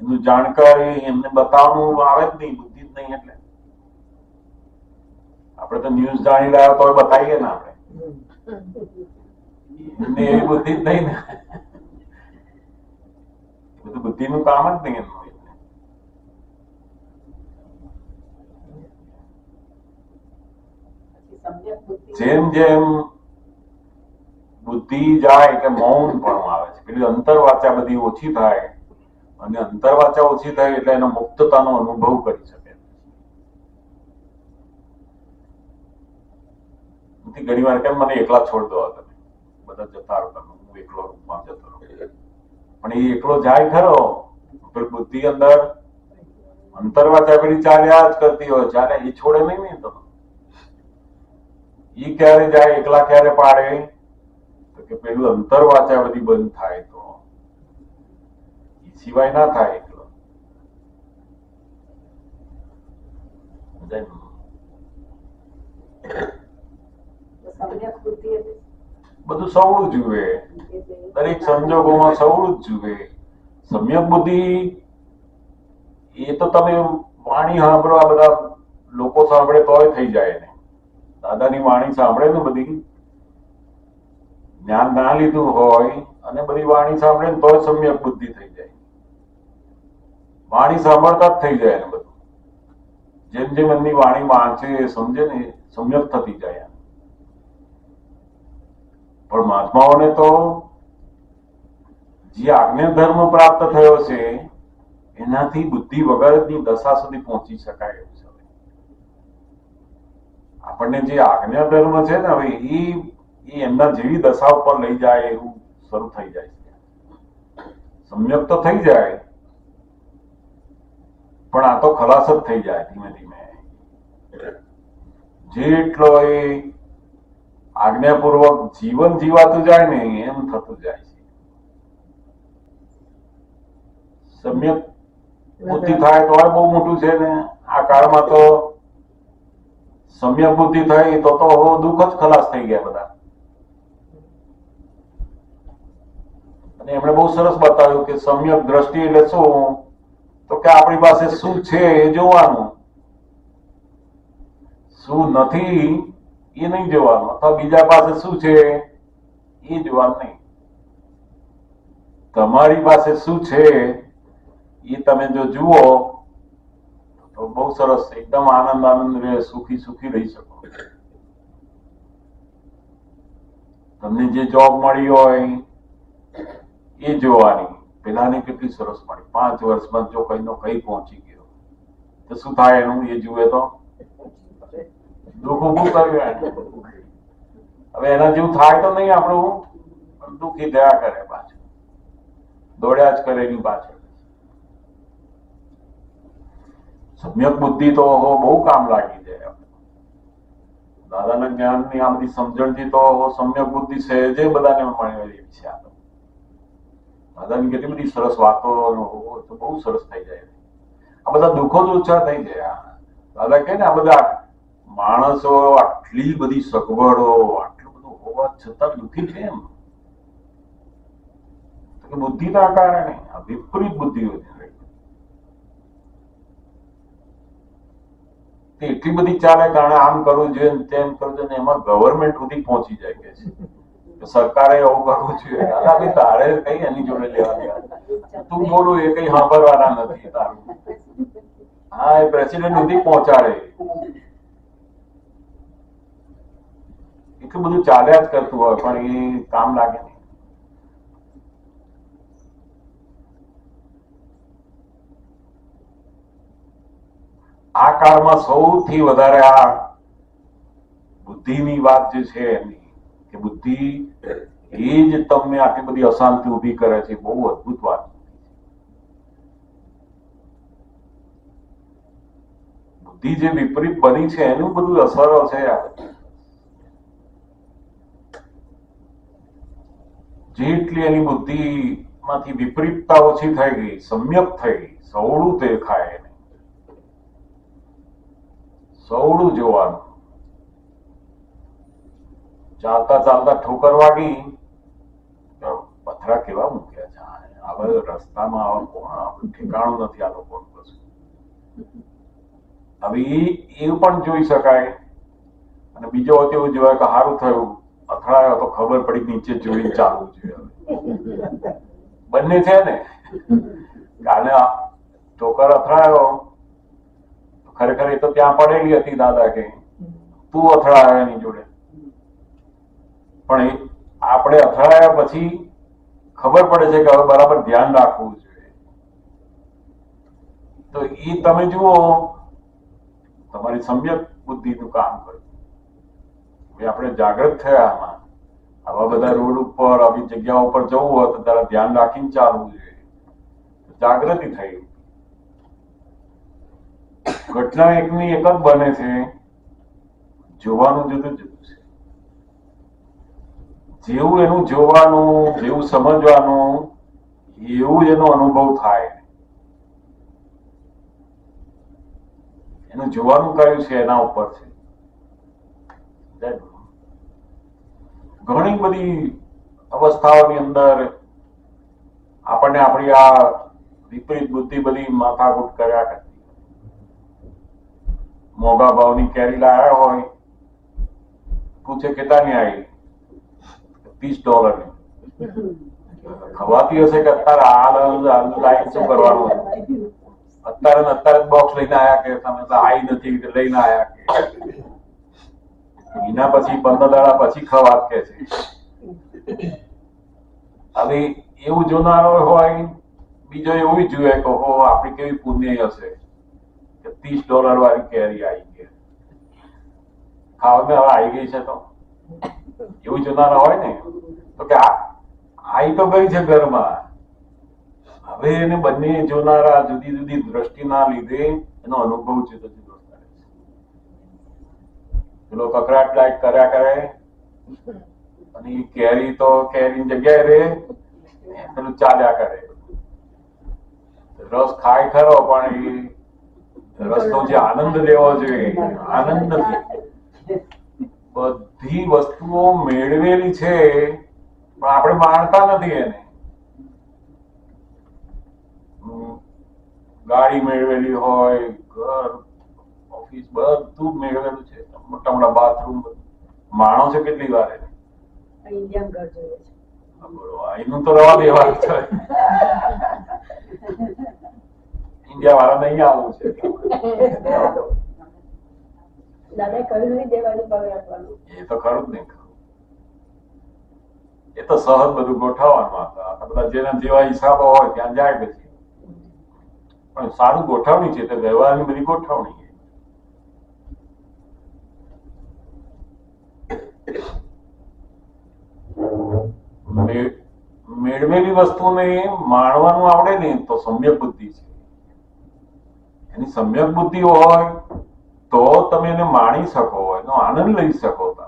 એમનું જાણકારી એમને બતાવવાનું આવે જ નહીં. બુદ્ધિ જ નહીં. એટલે આપણે તો ન્યૂઝ જાણી રહ્યા તો બતાવીએ ને આપણે. એમને એવી બુદ્ધિ જ નહીં ને. બધું બુદ્ધિનું કામ જ નહીં એમનું. જેમ જેમ બુદ્ધિ જાય કે મૌન પણ આવે છે. પેલી અંતરવાચા બધી ઓછી થાય, અને અંતરવાચા ઓછી થાય એટલે એનો મુક્તતાનો અનુભવ કરી શકે. ઘણી વાર કેમ મને એકલા છોડ દો, તમે બધા જતા રહો, તમે હું એકલો રૂમમાં જતો રહું. પણ એ એકલો જાય ખરો, બુદ્ધિ અંદર અંતરવાચા પેલી ચાલ્યા જ કરતી હોય, ચાલે એ છોડે નહીં ને. તો એ ક્યારે જાય, એકલા ક્યારે પાડે? તો કે પેલું અંતરવાચા બધી બંધ થાય તો એ સિવાય ના થાય એકલો. બધું સવળું જુએ, દરેક સંજોગોમાં સવળું જ જુએ. સમ્યક બુદ્ધિ એ તો તમે વાણી સાંભળો, આ બધા લોકો સાંભળે તોય થઈ જાય ને. દાદાની વાણી સાંભળે ને, બધી જ્ઞાન ના લીધું હોય અને બધી વાણી સાંભળે ને તોય સમ્યક બુદ્ધિ થઈ જાય. વાણી સાંભળતા જ થઈ જાય ને બધું. જેમ જેમ એમની વાણી વાંચે, સમજે ને, સમ્યક થતી જાય. પણ મહાત્માઓને તો જે આજ્ઞા ધર્મ પ્રાપ્ત થયો છે એનાથી બુદ્ધિ વગરની દશા સુધી પહોંચી શકાય એવું છે. આપણને જે આજ્ઞા ધર્મ છે ને, હવે એ એમના જેવી દશા ઉપર લઈ જાય એવું શરૂ થઈ જાય છે. સમ્યક તો થઈ જાય, પણ આ તો ખલાસ જ થઈ જાય ધીમે ધીમે. જેટલો એ આજ્ઞાપૂર્વક જીવન જીવાતું જાય ને એમ થતું જાય છે. સમ્યક બુદ્ધિ થાય તો બહુ મોટું છે ને. આ કાળમાં તો સમ્યક બુદ્ધિ થઈ તો દુઃખ જ ખલાસ થઈ ગયા બધા. અને એમણે બહુ સરસ બતાવ્યું કે સમ્યક દ્રષ્ટિ એટલે શું? તો કે આપણી પાસે શું છે એ જોવાનું, શું નથી એ નહીં જોવાનું, અથવા બીજા પાસે શું છે એ જોવાનું નહીં. તમારી પાસે શું છે એ તમે જો જુઓ તો બહુ સરસ, એકદમ આનંદ રહે, સુખી સુખી રહી શકો. તમને જે જોબ મળી હોય એ જોવાની. પેલાની કેટલી સરસ મળી, 5 વર્ષમાં જો કઈ નો કઈ પહોંચી ગયો તો શું થાય એનું એ જુએ તો દુઃખ ઉભું કર્યું. હવે એના જેવું થાય તો નહીં આપણું, પણ દુઃખી થયા કરે, પાછું દોડ્યા જ કરે એની પાછળ. સમ્યક બુદ્ધિ તો બહુ કામ લાગી જાય. દાદાના જ્ઞાનની આ બધી સમજણથી તો સમ્યક બુદ્ધિ સહેજે બધાને મળેલી છે. દાદાની કેટલી બધી સરસ વાતો તો બહુ સરસ થઈ જાય. આ બધા દુઃખો જ ઓછા થઈ જાય. દાદા કહે ને આ બધા માણસો આટલી બધી સગવડો આટલું બધું હોવા છતાં દુઃખી છે એમ તો કે બુદ્ધિના કારણે આ વિપરીત બુદ્ધિઓ છે. તે એટલી બધી ચાલે કારણ આમ કરવું જોઈએ ને તેમ કરવું જોઈએ ને એમાં ગવર્મેન્ટ સુધી પહોંચી જાય કે છે સરકારે એવું કરવું જોઈએ. દાદા ભાઈ તારે કઈ એની જોડે લેવા દેવા, તું બોલું એ કઈ સાંભળવાના નથી તારું. હા એ પ્રેસિડેન્ટ સુધી પહોંચાડે. એટલું બધું ચાલ્યા જ કરતું હોય પણ એ કામ લાગે નહીં. આ કાળમાં સૌથી વધારે આ બુદ્ધિની વાત જે છે એની કે બુદ્ધિ એ જ તમને આટલી બધી અશાંતિ ઊભી કરે છે. બહુ અદભુત વાત. બુદ્ધિ જે વિપરીત બની છે એનું બધું અસરો છે. જેટલી એની બુદ્ધિ માંથી વિપરીતતા ઓછી થઈ ગઈ, સમ્યક થઈ ગઈ, સવળું દેખાય એને, સવળું જોવાનું. ચાલતા ચાલતા ઠોકર વાગી, પથરા કેવા મૂક્યા છે હવે રસ્તામાં, આવા કોણ ઠેકાણું નથી આ લોકો. હવે એ પણ જોઈ શકાય અને બીજો એવું જોવાય કે સારું થયું અથડાયો તો ખબર પડી નીચે જોઈને ચાલવું જોઈએ. બંને છે ને. કાલે ઠોકર અથડાયો ખરેખર એ તો ત્યાં પડેલી હતી દાદા કે તું અથડાયો એની જોડે, પણ આપણે અથડાયા પછી ખબર પડે છે કે હવે બરાબર ધ્યાન રાખવું જોઈએ. તો એ તમે જુઓ તમારી સમ્યક બુદ્ધિનું કામ કર્યું. આપણે જાગૃત થયા આમાં. આવા બધા રોડ ઉપર આવી જગ્યાઓ ઉપર જવું હોય તો તારા ધ્યાન રાખીને ચાલવું જોઈએ. જાગૃતિ થઈ. ઘટના એકની એક જ બને છે, જોવાનું જુદું જુદું છે. જેવું એનું જોવાનું, જેવું સમજવાનું, એવું જ એનો અનુભવ થાય. એનું જોવાનું કયું છે એના ઉપર છે. ઘણી બધી અવસ્થાઓની અંદર આપણને આપણી આ વિપરીત બુદ્ધિ બધી માથાકૂટ કર્યા કરતી. મોંઘા ભાવની કેરી લાયા હોય, પૂછે કેટલાની આવી, $30. ખવાતી હશે કે અત્યારે લાઈન શું કરવાનું, અત્યારે બોક્સ લઈને આયા કે તમે તો આવી નથી લઈને આયા કે એના પછી 15 દાડા પછી ખવાત કે છે. હવે એવું જોનારો હોય, બીજો એવું જુએ કે આપણી કેવી પુણ્ય હશે કે $30 વાળી કેરી આવી ગઈ, ખાવામાં હવે આવી ગઈ છે. તો એવું જોનારા હોય ને તો કે આવી તો ગઈ છે ઘરમાં. હવે એને બંને જોનારા જુદી જુદી દ્રષ્ટિના લીધે એનો અનુભવ જુદો જુદો થાય છે. પેલો કકડાટ લાઈટ કર્યા કરે અને કેરી તો કેરી જગ્યાએ રે, પેલું ચાલ્યા કરે. રસ ખાય ખરો પણ એ રસનો જે આનંદ લેવો જોઈએ આનંદ નથી. બધી વસ્તુઓ મેળવેલી છે પણ આપણે માણતા નથી એને. ગાડી મેળવેલી હોય, ઘર, ઓફિસ બધું મેળવેલું છે, મોટા મોટા બાથરૂમ, માણો છે કેટલી વાર એને. એનું તો રવા દેવાનું છે. ઇન્ડિયા વાળા નહીં આવવું છે. એ તો ખરું જ નહીં. એ તો સહજ બધું ગોઠવવાનું હતા. બધા જેના જેવા હિસાબો હોય ત્યાં જાય પછી. પણ સારું ગોઠવણી છે, તો વ્યવહારની બધી ગોઠવણી. મેળવેલી વસ્તુને માણવાનું આવડે ને તો સમ્યક બુદ્ધિ છે. એની સમ્યક બુદ્ધિ હોય તો તમે એને માણી શકો, એનો આનંદ લઈ શકો. તમે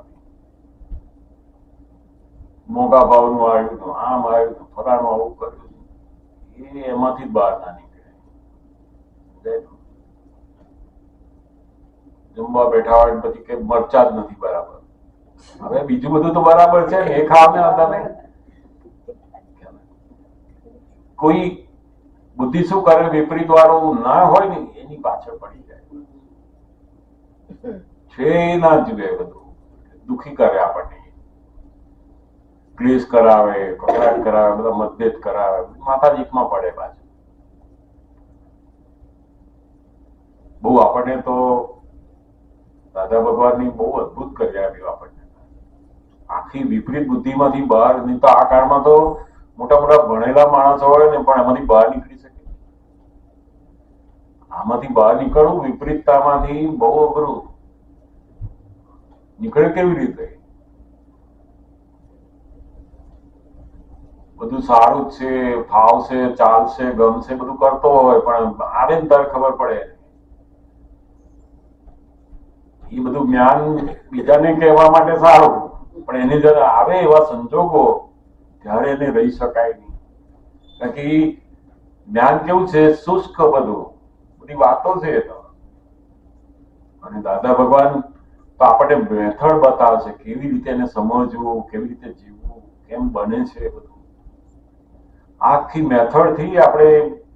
મોંઘા ભાવનું આવ્યું, આમ આવ્યું, ફલાણું આવું કર્યું, એ એમાંથી જ બહાર ના નીકળે. જમવા બેઠા હોય ને પછી કે મરચા જ નથી બરાબર. હવે બીજું બધું તો બરાબર છે ને, એ ખાવાને હતા ને. કોઈ બુદ્ધિ શું કરે, વિપરીત વાળું ના હોય ને એની પાછળ પડી જાય છે, ના જુએ, બધું દુખી કરે આપણને, ક્લેશ કરાવે, કકડાટ કરાવે, બધા મતભેદ કરાવે, માથાજીકમાં પડે પાછું. બહુ આપણને તો દાદા ભગવાનની બહુ અદભુત કરી આવ્યું આપણને. આખી વિપરીત બુદ્ધિમાંથી બહાર, નહીં તો આ કાળમાં તો મોટા મોટા ભણેલા માણસો હોય ને પણ એમાંથી બહાર નીકળી શકે. આમાંથી બહાર નીકળવું વિપરીતતામાંથી બહુ અઘરું. નીકળે કેવી રીતે? બધું સારું જ છે, ફાવશે, ચાલશે, ગમશે, બધું કરતો હોય પણ આવે ને ત્યારે ખબર પડે. એ બધું જ્ઞાન બીજાને કહેવા માટે સારું, પણ એને જયારે આવે એવા સંજોગો ત્યારે એને રહી શકાય નહીં. કારણ કે જ્ઞાન કેવું છે, શુષ્ક, બધું બધી વાતો છે. અને દાદા ભગવાન તો આપણને મેથડ બતાવશે કેવી રીતે એને સમજવું, કેવી રીતે જીવવું, કેમ બને છે બધું. આખી મેથડ થી આપણે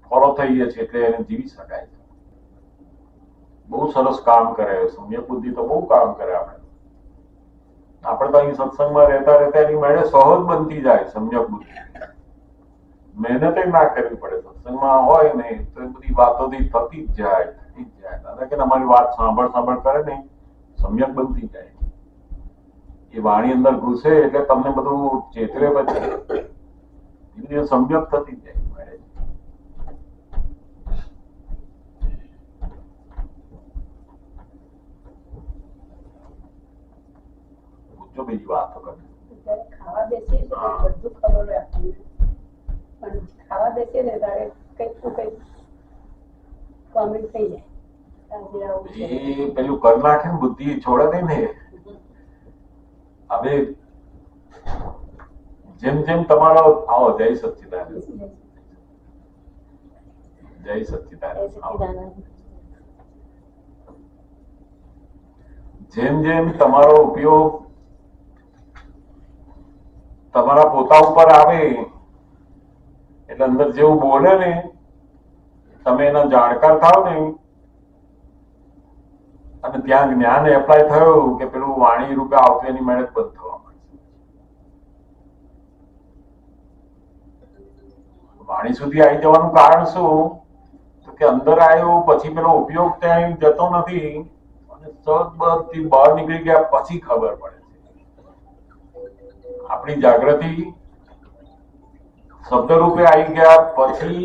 ફોલો થઈએ છીએ એટલે એને જીવી શકાય છે. બહુ સરસ કામ કરે. સમ્યક બુદ્ધિ તો બહુ કામ કરે. આપણે તો અહીં સત્સંગમાં રહેતા રહેતા એની મેળે સહજ બનતી જાય સમ્યક બુદ્ધિ. મહેનત ના કરવી પડે. સત્સંગમાં હોય ને તો એ બધી વાતોથી થતી જ જાય. દાદા કે અમારી વાત સાંભળ કરે ને સમ્યક બનતી જાય. એ વાણી અંદર ઘૂસે એટલે તમને બધું ચેતવે, પછી સમ્યક થતી જાય. બીજી વાતો કરે. ખાવા બેસીએ તો બધું ખબર હોય આપણને, પણ ખાવા બેસીએ ને ત્યારે કંઈક તો કંઈક કોમેન્ટ થઈ જાય. એ પેલું કર નાખે ને, બુદ્ધિ છોડે નહીં ને. હવે જેમ જેમ તમારો આવો, જય સચ્ચિદાનંદ, જય સચ્ચિદાનંદ. જેમ જેમ તમારો ઉપયોગ તમારા પોતા ઉપર આવે એટલે અંદર જેવું બોલે ને, તમે એના જાણકાર થાવ ને, અને ત્યાં જ્ઞાન એપ્લાય થયું કે પેલું વાણી રૂપે આવતું, એની મહેનત બંધ થવા માંડશે. વાણી સુધી આવી જવાનું કારણ શું? તો કે અંદર આવ્યું પછી પેલો ઉપયોગ ત્યાં જતો નથી, અને સદબદથી બહાર નીકળી ગયા પછી ખબર પડે. આપણી જાગૃતિ શબ્દ રૂપે આવી ગયા પછી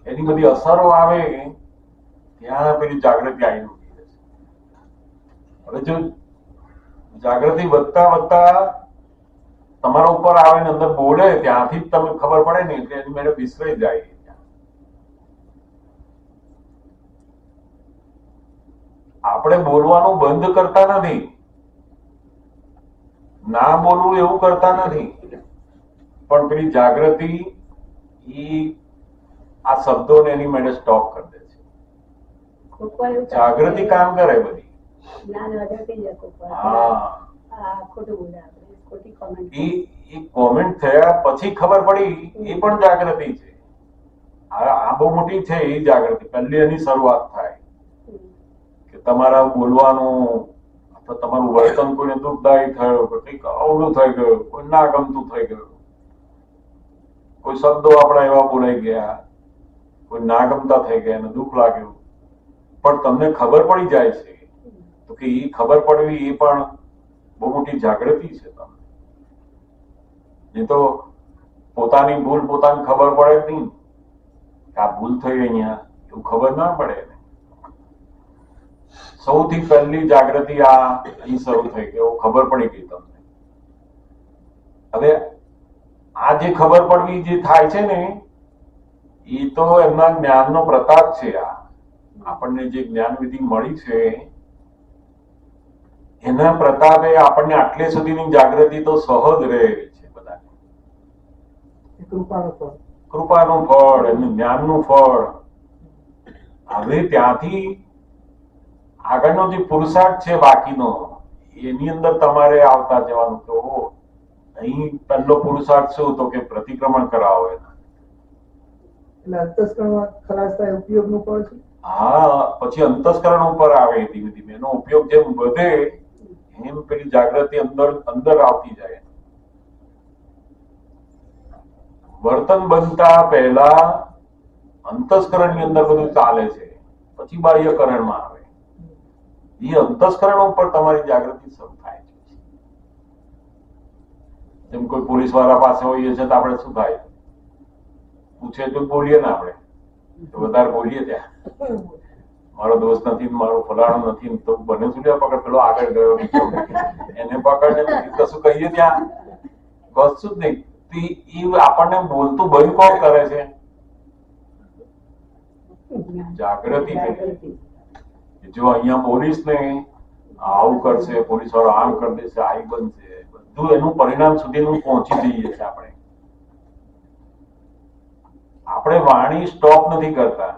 એની બધી અસરો આવે, ત્યાં પેલી જાગૃતિ આવી ઉઠી જશે. હવે જો જાગૃતિ વધતા વધતા તમારા ઉપર આવે ને અંદર બોલે, ત્યાંથી જ તમને ખબર પડે ને એટલે એની મેળે વિસરાઈ જાય. આપણે બોલવાનું બંધ કરતા નથી, ના બોલવું એવું કરતા નથી, પણ પેલી જાગૃતિ આ શબ્દોને એની માટે સ્ટોપ કરી દે છે. જાગૃતિ કામ કરે બધી. એ કોમેન્ટ થયા પછી ખબર પડી, એ પણ જાગૃતિ છે. આ બહુ મોટી છે એ જાગૃતિ. પહેલી એની શરૂઆત થાય કે તમારા બોલવાનું, તમારું વર્તન કોઈને દુઃખદાયી થયું, કંઈક અવળું થઈ ગયું, કોઈ ના ગમતું થઈ ગયું, કોઈ શબ્દો આપણા એવા બોલાઈ ગયા, કોઈ ના ગમતા થઈ ગયા, એને દુઃખ લાગ્યું, પણ તમને ખબર પડી જાય છે. તો કે એ ખબર પડવી એ પણ બહુ મોટી જાગૃતિ છે. તમને એ તો પોતાની ભૂલ પોતાને ખબર પડે જ નહીં કે આ ભૂલ થઈ અહીંયા, એવું ખબર ના પડે. સૌથી પહેલી જાગૃતિ આ અહીં શરૂ થઈ ગઈ, ખબર પડી ગઈ તમને. હવે આ જે ખબર પડવી જે થાય છે ને, એ તો એમના જ્ઞાનનો પ્રતાપ છે. આ આપણને જે જ્ઞાન વિધિ મળી છે એના પ્રતાપે આપણને આટલે સુધીની જાગૃતિ તો સહજ રહેલી છે. બધાને કૃપાનું ફળ, એનું જ્ઞાનનું ફળ. હવે ત્યાંથી આગળનો જે પુરુષાર્થ છે બાકીનો એની અંદર તમારે આવતા જવાનું કે ઓહો અહીં પહેલો પુરુષાર્થ શું તો કે પ્રતિક્રમણ કરાવો એના. એટલે અંતસ્કરણમાં ખલાસ થાય ઉપયોગનું ફળ છે. હા, પછી અંતસ્કરણ ઉપર આવે ધીમે ધીમે એનો ઉપયોગ જેમ વધે એમ પેલી જાગૃતિ અંદર અંદર આવતી જાય. વર્તન બનતા પહેલા અંતસ્કરણની અંદર બધું ચાલે છે, પછી બાહ્યકરણમાં આવે. એ અંતસ્કરણ ઉપર તમારી જાગૃતિ શરૂ થાય છે. જેમ કોઈ પોલીસ વાળા પાસે હોઈએ છે તો આપણે શું થાય, પૂછે તો બોલીએ ને, આપણે તો વધારે બોલીએ ત્યાં મારો દોસ્ત નથી, મારો ફલાણો નથી, તો બને શું પકડ, પેલો આગળ ગયો એને પકડ ને કશું કહીએ ત્યાં કશું જ નહીં. એ આપણને બોલતું બંધ કોણ કરે છે? જાગૃતિ. જો અહીંયા પોલીસ ને આવું કરશે, પોલીસ વાળો આમ કરી દેશે, આઈ બનશે, બધું એનું પરિણામ સુધીનું પહોંચી જઈએ છે. આપણે વાણી સ્ટોપ નથી કરતા.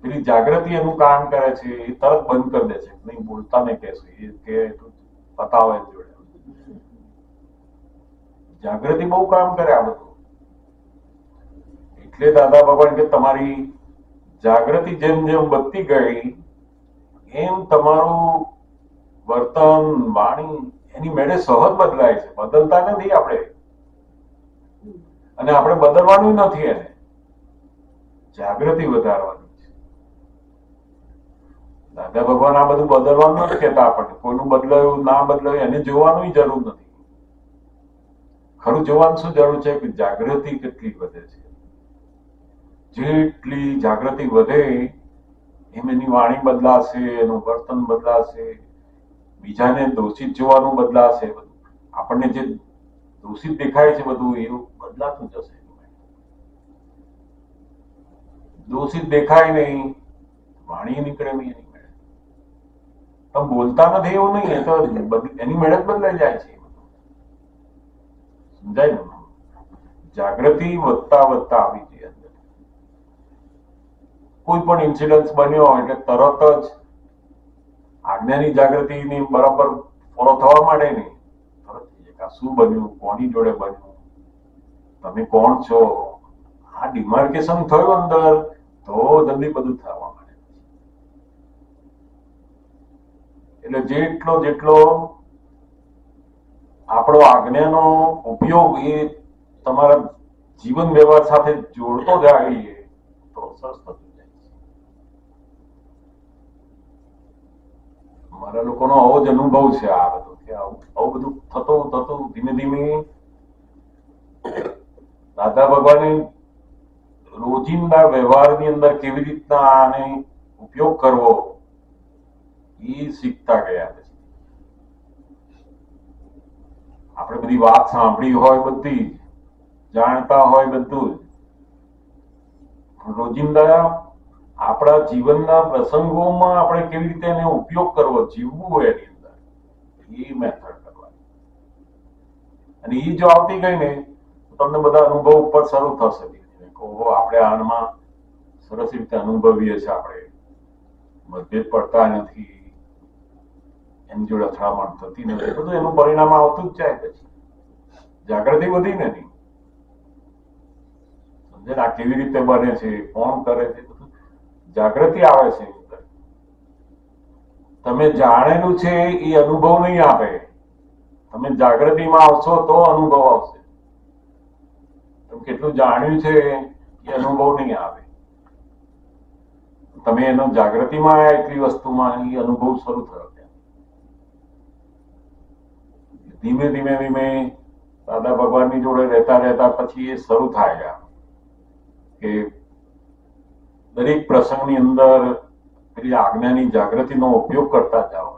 પેલી જાગૃતિ એનું કામ કરે છે, એ તરત બંધ કરી દે છે. નહીં બોલતા ને કહેશું એ કે પતાવે જોડે. જાગૃતિ બહુ કામ કરે આ બધું. એટલે દાદા ભગવાન કે તમારી જાગૃતિ જેમ જેમ વધતી ગઈ એમ તમારું વર્તન વાણી એની મેળે સહજ બદલાય છે. બદલતા નથી આપણે, અને આપણે બદલવાનું નથી, એને જાગૃતિ વધારવાની છે. દાદા ભગવાન આ બધું બદલવાનું નથી કહેતા આપણને. કોઈનું બદલાયું ના બદલાયું એને જોવાનું જરૂર નથી. ખરું જોવાનું શું જરૂર છે કે જાગૃતિ કેટલી વધે છે. જેટલી જાગૃતિ વધે એમ એની વાણી બદલાશે, એનું વર્તન બદલાશે, બીજાને દોષિત જોવાનું બદલાશે. આપણને જે દોષિત દેખાય છે બધું એવું બદલાતું જશે. દોષિત દેખાય નહીં, વાણી નીકળે નહીં એની મેળે. તમે બોલતા નથી એવું નહીં, એ તો એની મેળે જ બદલાઈ જાય છે. સમજાય ને? જાગૃતિ વધતા વધતા આવી છે અંદર. કોઈ પણ ઇન્સિડન્સ બન્યો એટલે તરત જ આજ્ઞાની જાગૃતિની બરાબર ફોલો થવા માંડે નહીં. શું બન્યું, કોની જોડે બન્યું, તમે કોણ છો, આ ડિમાર્કેશન થયું અંદર તો જલ્દી બધું થવા માંડે. એટલે જેટલો જેટલો આપણો આજ્ઞાનો ઉપયોગ એ તમારા જીવન વ્યવહાર સાથે જોડતો જાય તો સરસ થતું જાય છે. મારા લોકોનો આવો જ અનુભવ છે આ બધો, કે આવું બધું થતું થતું ધીમે ધીમે દાદા ભગવાનની રોજિંદા વ્યવહારની અંદર કેવી રીતના આને ઉપયોગ કરવો એ શીખતા ગયા. પછી આપણે બધી વાત સાંભળી હોય, બધી જાણતા હોય, બધું રોજિંદા આપણા જીવનના પ્રસંગોમાં આપણે કેવી રીતે એનો ઉપયોગ કરવો, જીવવું હોય એની અંદર, એ મેથડ કરવાની. અને એ જો આવતી ગઈ ને તો તમને બધા અનુભવ ઉપર શરૂ થશે. આપણે આમાં સરસ રીતે અનુભવીએ છીએ, આપણે મતભેદ પડતા નથી, એની જોડે અથડામણ થતી નથી, બધું એનું પરિણામ આવતું જ જાય. પછી જાગૃતિ વધી ને નહીં, સમજે ને? આ કેવી રીતે બને છે, કોણ કરે છે, બધું જાગૃતિ આવે છે. તમે જાણેલું છે એ અનુભવ નહીં આપે. તમે જાગૃતિમાં આવશો તો અનુભવ આવશે. તમે કેટલું જાણ્યું છે એ અનુભવ નહીં આવે. તમે એનો જાગૃતિમાં એટલી વસ્તુમાં એ અનુભવ શરૂ થયો. ધીમે ધીમે ધીમે દાદા ભગવાનની જોડે રહેતા રહેતા પછી એ શરૂ થાય કે દરેક પ્રસંગની અંદર પેલી આજ્ઞાની જાગૃતિનો ઉપયોગ કરતા જાઓ.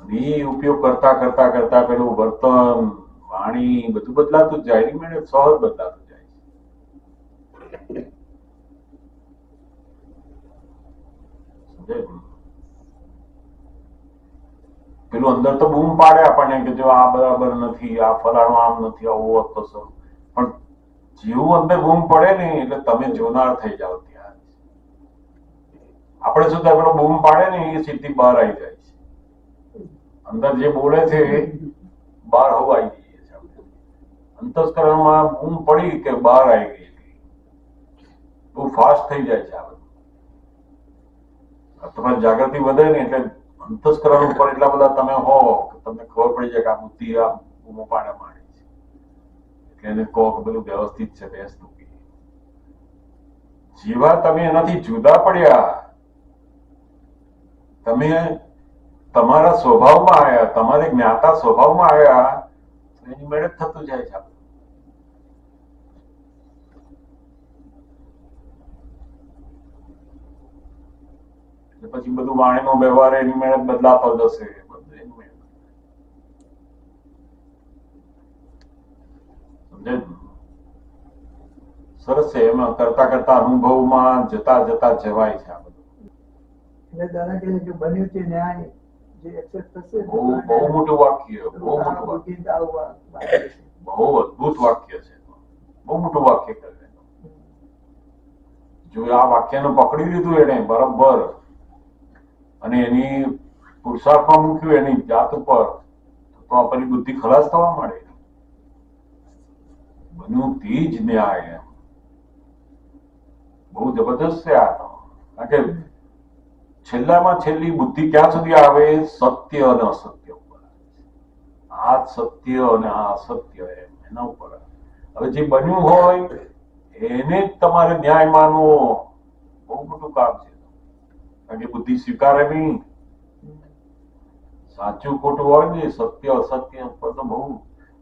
અને એ ઉપયોગ કરતા કરતા કરતા પેલું વર્તન વાણી બધું બદલાતું જ જાય. એની સહજ બદલાતું જાય છે. સમજાય? પેલું અંદર તો બૂમ પાડે આપણને કે જો આ બરાબર નથી, આ ફલાણું આમ નથી, આવું તો સર. પણ જેવું અંદર બૂમ પડે ને એટલે તમે જોનાર થઈ જાઓ. ત્યાં આપણે શું થાય, પેલો બૂમ પાડે ને એ સીધી બહાર આવી જાય છે. અંદર જે બોલે છે એ બહાર આવી જઈએ છે આપણે. અંતસ્કરણમાં બૂમ પડી કે બહાર આવી ગઈ, બહુ ફાસ્ટ થઈ જાય છે આ બધું. તમારી જાગૃતિ વધે ને એટલે અંતસ્કરણ ઉપર એટલા બધા તમે હો કે તમને ખબર પડી જાય કે આ બુદ્ધિ આ બૂમો પાડવા માંડે છે, એટલે એને કહો કે બધું વ્યવસ્થિત છે, બેસતું. જેવા તમે એનાથી જુદા પડ્યા, તમે તમારા સ્વભાવમાં આવ્યા, તમારે જ્ઞાતા સ્વભાવમાં આવ્યા, એની મેળે થતું જાય છે. એટલે પછી બધું વાણીનો વ્યવહાર એની મેળે બદલાતો જશે. સમજે? સરસ છે. એમાં કરતા કરતા અનુભવમાં જતા જતા જવાય છે આ બધું. એટલે દાદા કહે છે કે બન્યું તે ન્યાય જે એક્સેપ્ટ થશે બહુ મોટું વાક્ય, બહુ મોટું વાક્ય, બહુ અદભુત વાક્ય છે, બહુ મોટું વાક્ય કરે. જો આ વાક્યને પકડી લીધું એને બરાબર અને એની પુરુષાર્થમાં મૂક્યું એની જાત ઉપર, તો આપણી બુદ્ધિ ખલાસ થવા માંડે. બન્યું તે જ ન્યાય. બહુ જબરદસ્ત છે આ તો. કારણ કે છેલ્લામાં છેલ્લી બુદ્ધિ ક્યાં સુધી આવે? સત્ય અને અસત્ય ઉપર. આ સત્ય અને આ અસત્ય એના ઉપર. હવે જે બન્યું હોય એને જ તમારે ન્યાય માનવો, બહુ મોટું કામ છે. કારણ કે બુદ્ધિ સ્વીકારે નહીં. સાચું ખોટું હોય ને, સત્ય અસત્ય ઉપર તો બહુ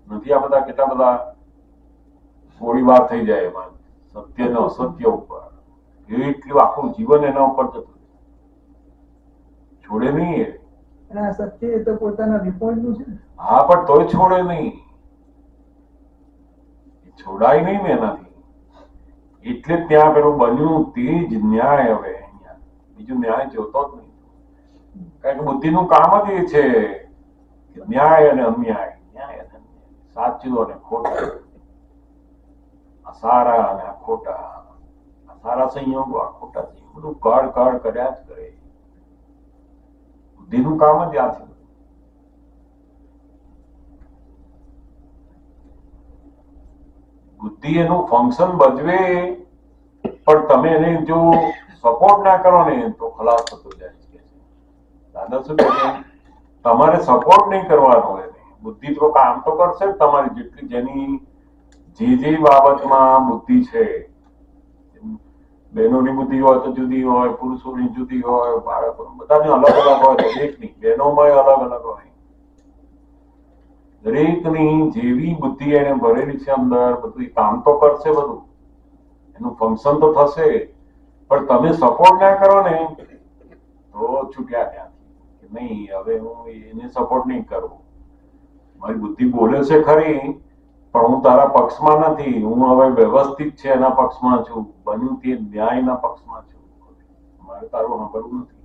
નથી. આ બધા કેટલા બધા ગોળીબાર થઈ જાય એમાં, સત્ય અને અસત્ય ઉપર. એટલું આખું જીવન એના ઉપર જતું છોડે નહીં. અને આ સત્ય એ તો પોતાના રિપોર્ટ નું છે. હા, પણ તોય છોડે નહીં, છોડાય નહીં ને એનાથી. એટલે ત્યાં પેલું બન્યું તે જ ન્યાય. હવે અહીંયા બીજું ન્યાય જોતો જ નહીં. કારણ કે બુદ્ધિનું કામ જ એ છે કે ન્યાય અને અન્યાય, ન્યાય અને અન્યાય, સાચું અને ખોટું, આ સારા અને આ ખોટા, આ સારા સંયોગો, આ ખોટા સંયોગો, બધું કળ કળ કર્યા જ કરે. બુદ્ધિનું કામ જ આ છે. બુદ્ધિ એનું ફંક્શન ભજવે, પણ તમે એને જો સપોર્ટ ના કરો ને તો ખલાસ થતું જાય છે. દાદા શું કહે? તમારે સપોર્ટ નહીં કરવાનો. એને બુદ્ધિ તો કામ તો કરશે જ તમારી, જેટલી જેની જે બાબતમાં બુદ્ધિ છે. બહેનોની બુદ્ધિ હોય તો જુદી હોય, પુરુષોની જુદી હોય, બાળકો બધાની અલગ અલગ હોય. દરેકની બહેનોમાં અલગ અલગ હોય. દરેકની જેવી બુદ્ધિ એને ભરેલી છે અંદર, બધું કામ તો કરશે, બધું એનું ફંક્શન તો થશે. પણ તમે સપોર્ટ ના કરો ને તો છૂટ્યા ત્યાંથી. નહીં, હવે હું એને સપોર્ટ નહીં કરું. મારી બુદ્ધિ બોલે છે ખરી, પણ હું તારા પક્ષમાં નથી. હું હવે વ્યવસ્થિત છે એના પક્ષમાં છું, બન્યું તે ન્યાયના પક્ષમાં છું. મારે તારું સાંભળવું નથી.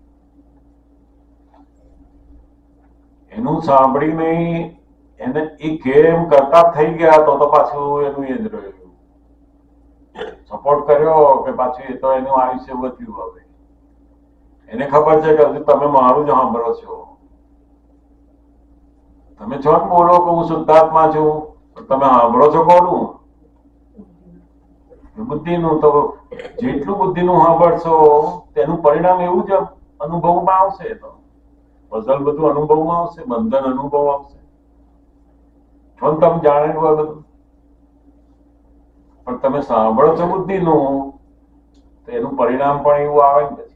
એનું સાંભળીને એને એ કેમ કરતા થઈ ગયા તો પાછું એનું એ જ રહ્યું. સપોર્ટ કર્યો કે પાછું એ તો એનું આયુષ્ય વધ્યું. હવે એને ખબર છે કે હજુ તમે મારું જ સાંભળો છો. તમે છો ને બોલો કે હું શુદ્ધાત્મા છું, તમે સાંભળો છો કોનું? બુદ્ધિનું. તો જેટલું બુદ્ધિનું સાંભળશો તેનું પરિણામ એવું જ અનુભવમાં આવશે. તો પઝલ બધું અનુભવમાં આવશે, બંધન અનુભવ આવશે. છો ને તમે જાણેલું હોય બધું, પણ તમે સાંભળો છો બુદ્ધિનું તો એનું પરિણામ પણ એવું આવે ને પછી.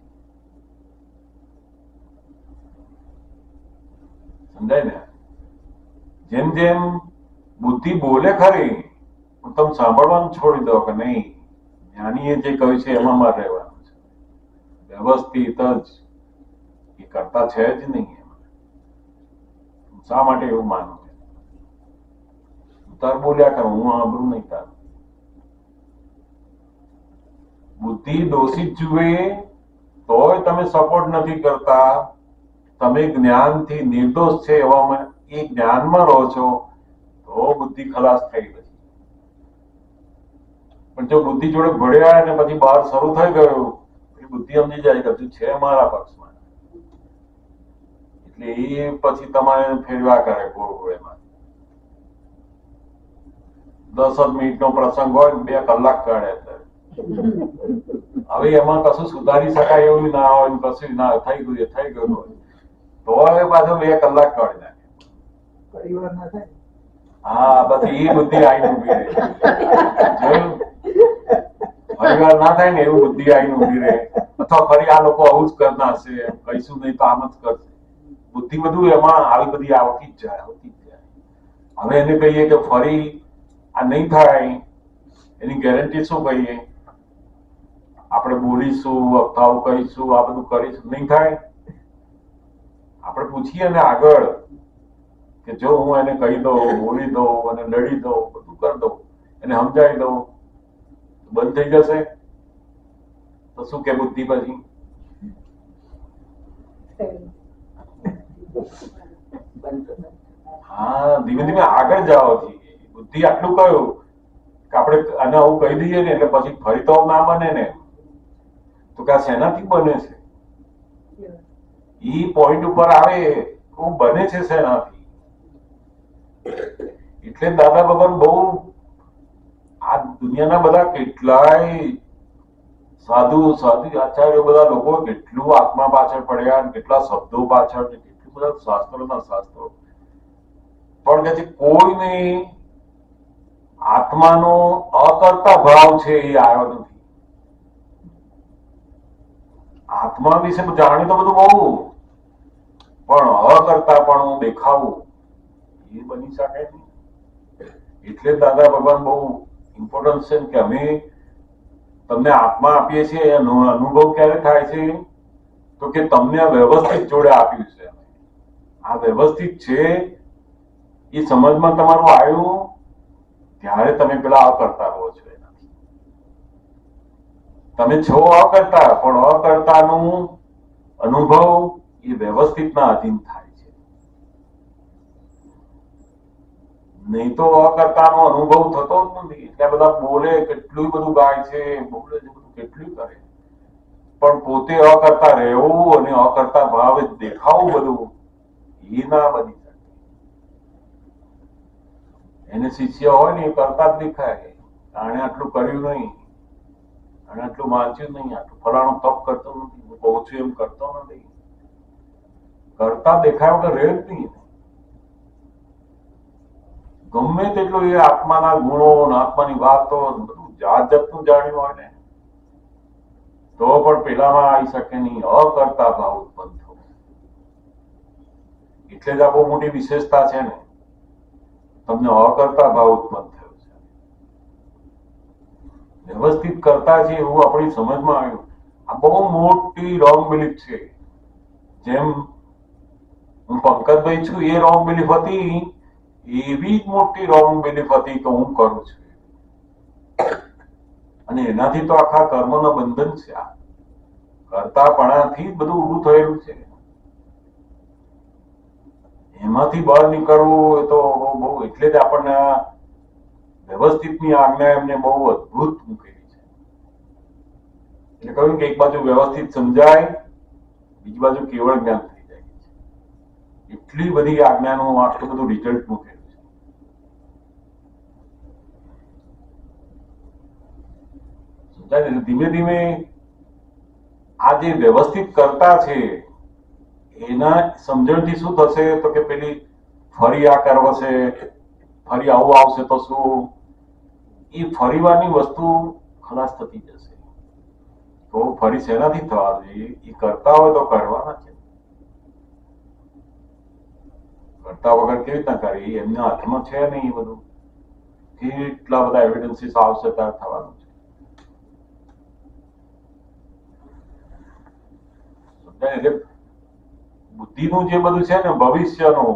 સમજાય ને? જેમ જેમ બુદ્ધિ બોલે ખરી, તમે સાંભળવાનું છોડી દો કે નહીં, જ્ઞાનીએ જે કહ્યું છે એમાં મારે રહેવાનું છે. વ્યવસ્થિત જ એ કરતા છે જ નહીં. શા માટે એવું માનું છે? તાર બોલ્યા કરો, હું સાંભળું નહીં તારું. બુદ્ધિ દોષિત જુએ તોય તમે સપોર્ટ નથી કરતા. તમે જ્ઞાનથી નિર્દોષ છે એવામાં એ જ્ઞાનમાં રહો છો તો બુદ્ધિ ખલાસ થઈ ગઈ. પણ જો બુદ્ધિ જોડે ભળ્યા અને પછી બહાર શરૂ થઈ ગયું, એ બુદ્ધિ બુદ્ધિ સમજી જાય કે હજુ છે મારા પક્ષમાં, એટલે એ પછી તમારે ફેરવા કરે ગોળ ગોળ એમાં. 10 જ મિનિટનો પ્રસંગ હોય ને 2 કલાક કાઢે હવે એમાં કશું સુધારી શકાય એવું ના હોય ને કશું ના થઈ ગયું એ થઈ ગયું હોય તો હવે પાછો 2 કલાક કાઢી નાખે. પરિવાર ના થાય. હા પછી એ બુદ્ધિ આવીને ઉભી રહે. જોયું? પરિવાર ના થાય ને એવું બુદ્ધિ આવીને ઉભી રહે. અથવા ફરી આ લોકો આવું જ કરતા હશે, એમ કહીશું નહીં તો આમ જ કરશે. બુદ્ધિ બધું એમાં આવી બધી આવતી જ જાય. હવે એને કહીએ કે ફરી આ નહીં થાય એની ગેરંટી શું કહીએ? આપણે બોલીશું, અફવાઓ કહીશું, આ બધું કરીશું, નહીં થાય. આપણે પૂછીએ ને આગળ કે જો હું એને કહી દઉં, બોલી દઉં અને લડી દઉં, બધું કરી દઉં, એને સમજાવી દઉં, બંધ થઈ જશે? તો શું કે બુદ્ધિ પછી? હા, ધીમે ધીમે આગળ જાઓ. બુદ્ધિ આટલું કહ્યું કે આપણે આને આવું કહી દઈએ ને એટલે પછી ફરી તો ના બને ને. તો કે આ શેનાથી બને છે? ઈ પોઈન્ટ ઉપર આવે હું બને છે શેનાથી. એટલે દાદા ભગવાન બહુ આ દુનિયાના બધા કેટલાય સાધુ આચાર્યો બધા લોકો કેટલું આત્મા પાછળ પડ્યા, કેટલા શબ્દો પાછળ, કેટલું બધા શાસ્ત્રોના શાસ્ત્રો, પણ કે કોઈ નહીં આત્માનો અકર્તા ભાવ છે એ આવ્યો નથી. આત્મા વિશે જાણ્યું તો બધું બહુ, પણ અકર્તા પણ દેખાવું એ બની શકે નહીં. એટલે દાદા ભગવાન બહુ ઇમ્પોર્ટન્ટ છે કે અમે તમને આત્મા આપીએ છીએ એનો અનુભવ ક્યારે થાય છે? તો કે તમને વ્યવસ્થિત જોડે આપ્યું છે. આ વ્યવસ્થિત છે એ સમજમાં તમારું આવ્યું ત્યારે તમે પેલા અકર્તા રહો છો. એનાથી તમે છો અકર્તા, પણ અકર્તાનું અનુભવ એ વ્યવસ્થિતના અધીન થાય છે. નહીં તો અકર્તાનો અનુભવ થતો જ નથી. એટલે બધા બોલે, કેટલું બધું ગાય છે, બોલે છે, બધું કેટલું કરે, પણ પોતે અકર્તા રહેવું અને અકર્તા ભાવે દેખાવું બધું એ ના બની શકે. એને શિષ્ય હોય ને એ કરતા જ દેખાય. આણે આટલું કર્યું નહીં, આણે આટલું વાંચ્યું નહીં, આટલું ફલાણું તપ કરતો નથી, હું કહું છું એમ કરતો નથી, કરતા દેખાય વગર રહે જ નહીં. ગમે તેટલું એ આત્માના ગુણો, આત્માની વાતો બધું જાત જાતનું જાણ્યું હોય ને તો પણ પેલામાં આવી શકે નહીં. અકર્તા ભાવ ઉત્પન્ન થવો એટલે જ આ બહુ મોટી વિશેષતા છે ને. તમને અકર્તા ભાવ ઉત્પન્ન થયો છે, વ્યવસ્થિત કરતા છે એવું આપણી સમજમાં આવ્યું. આ બહુ મોટી રોંગ બિલીફ છે. જેમ હું પંકજભાઈ છું એ રોંગ બિલીફ હતી, એવી જ મોટી રોંગ બિલીફ હતી કે હું કરું છું, અને એનાથી તો આખા કર્મનું બંધન છે. આ કરતાપણાથી જ બધું ઊભું થયેલું છે. એમાંથી બહાર નીકળવું એ તો બહુ, એટલે જ આપણને વ્યવસ્થિતની આજ્ઞા એમને બહુ અદભુત મૂકેલી છે. એટલે કહ્યું કે એક બાજુ વ્યવસ્થિત સમજાય, બીજી બાજુ કેવળ જ્ઞાન થઈ જાય છે. એટલી બધી આજ્ઞાનું આટલું બધું રિઝલ્ટ મૂકેલું છે. સમજાય ને? ધીમે ધીમે આ જે વ્યવસ્થિત કરતા છે એના સમજણથી શું થશે તો કે પેલી ફરી આ કરવશે, ફરી આવું આવશે તો શું, એ ફરીવાની વસ્તુ ખલાસ થતી જશે. તો ફરી શેનાથી થવા જોઈએ? એ કરતા હોય તો કરવાના છે. કરતા વગર કેવી રીતના કરી? એમના હાથમાં છે નહીં. એ બધું કેટલા બધા એવિડન્સીસ આવશે ત્યારે થવાનું છે. એટલે બુદ્ધિનું જે બધું છે ને ભવિષ્યનું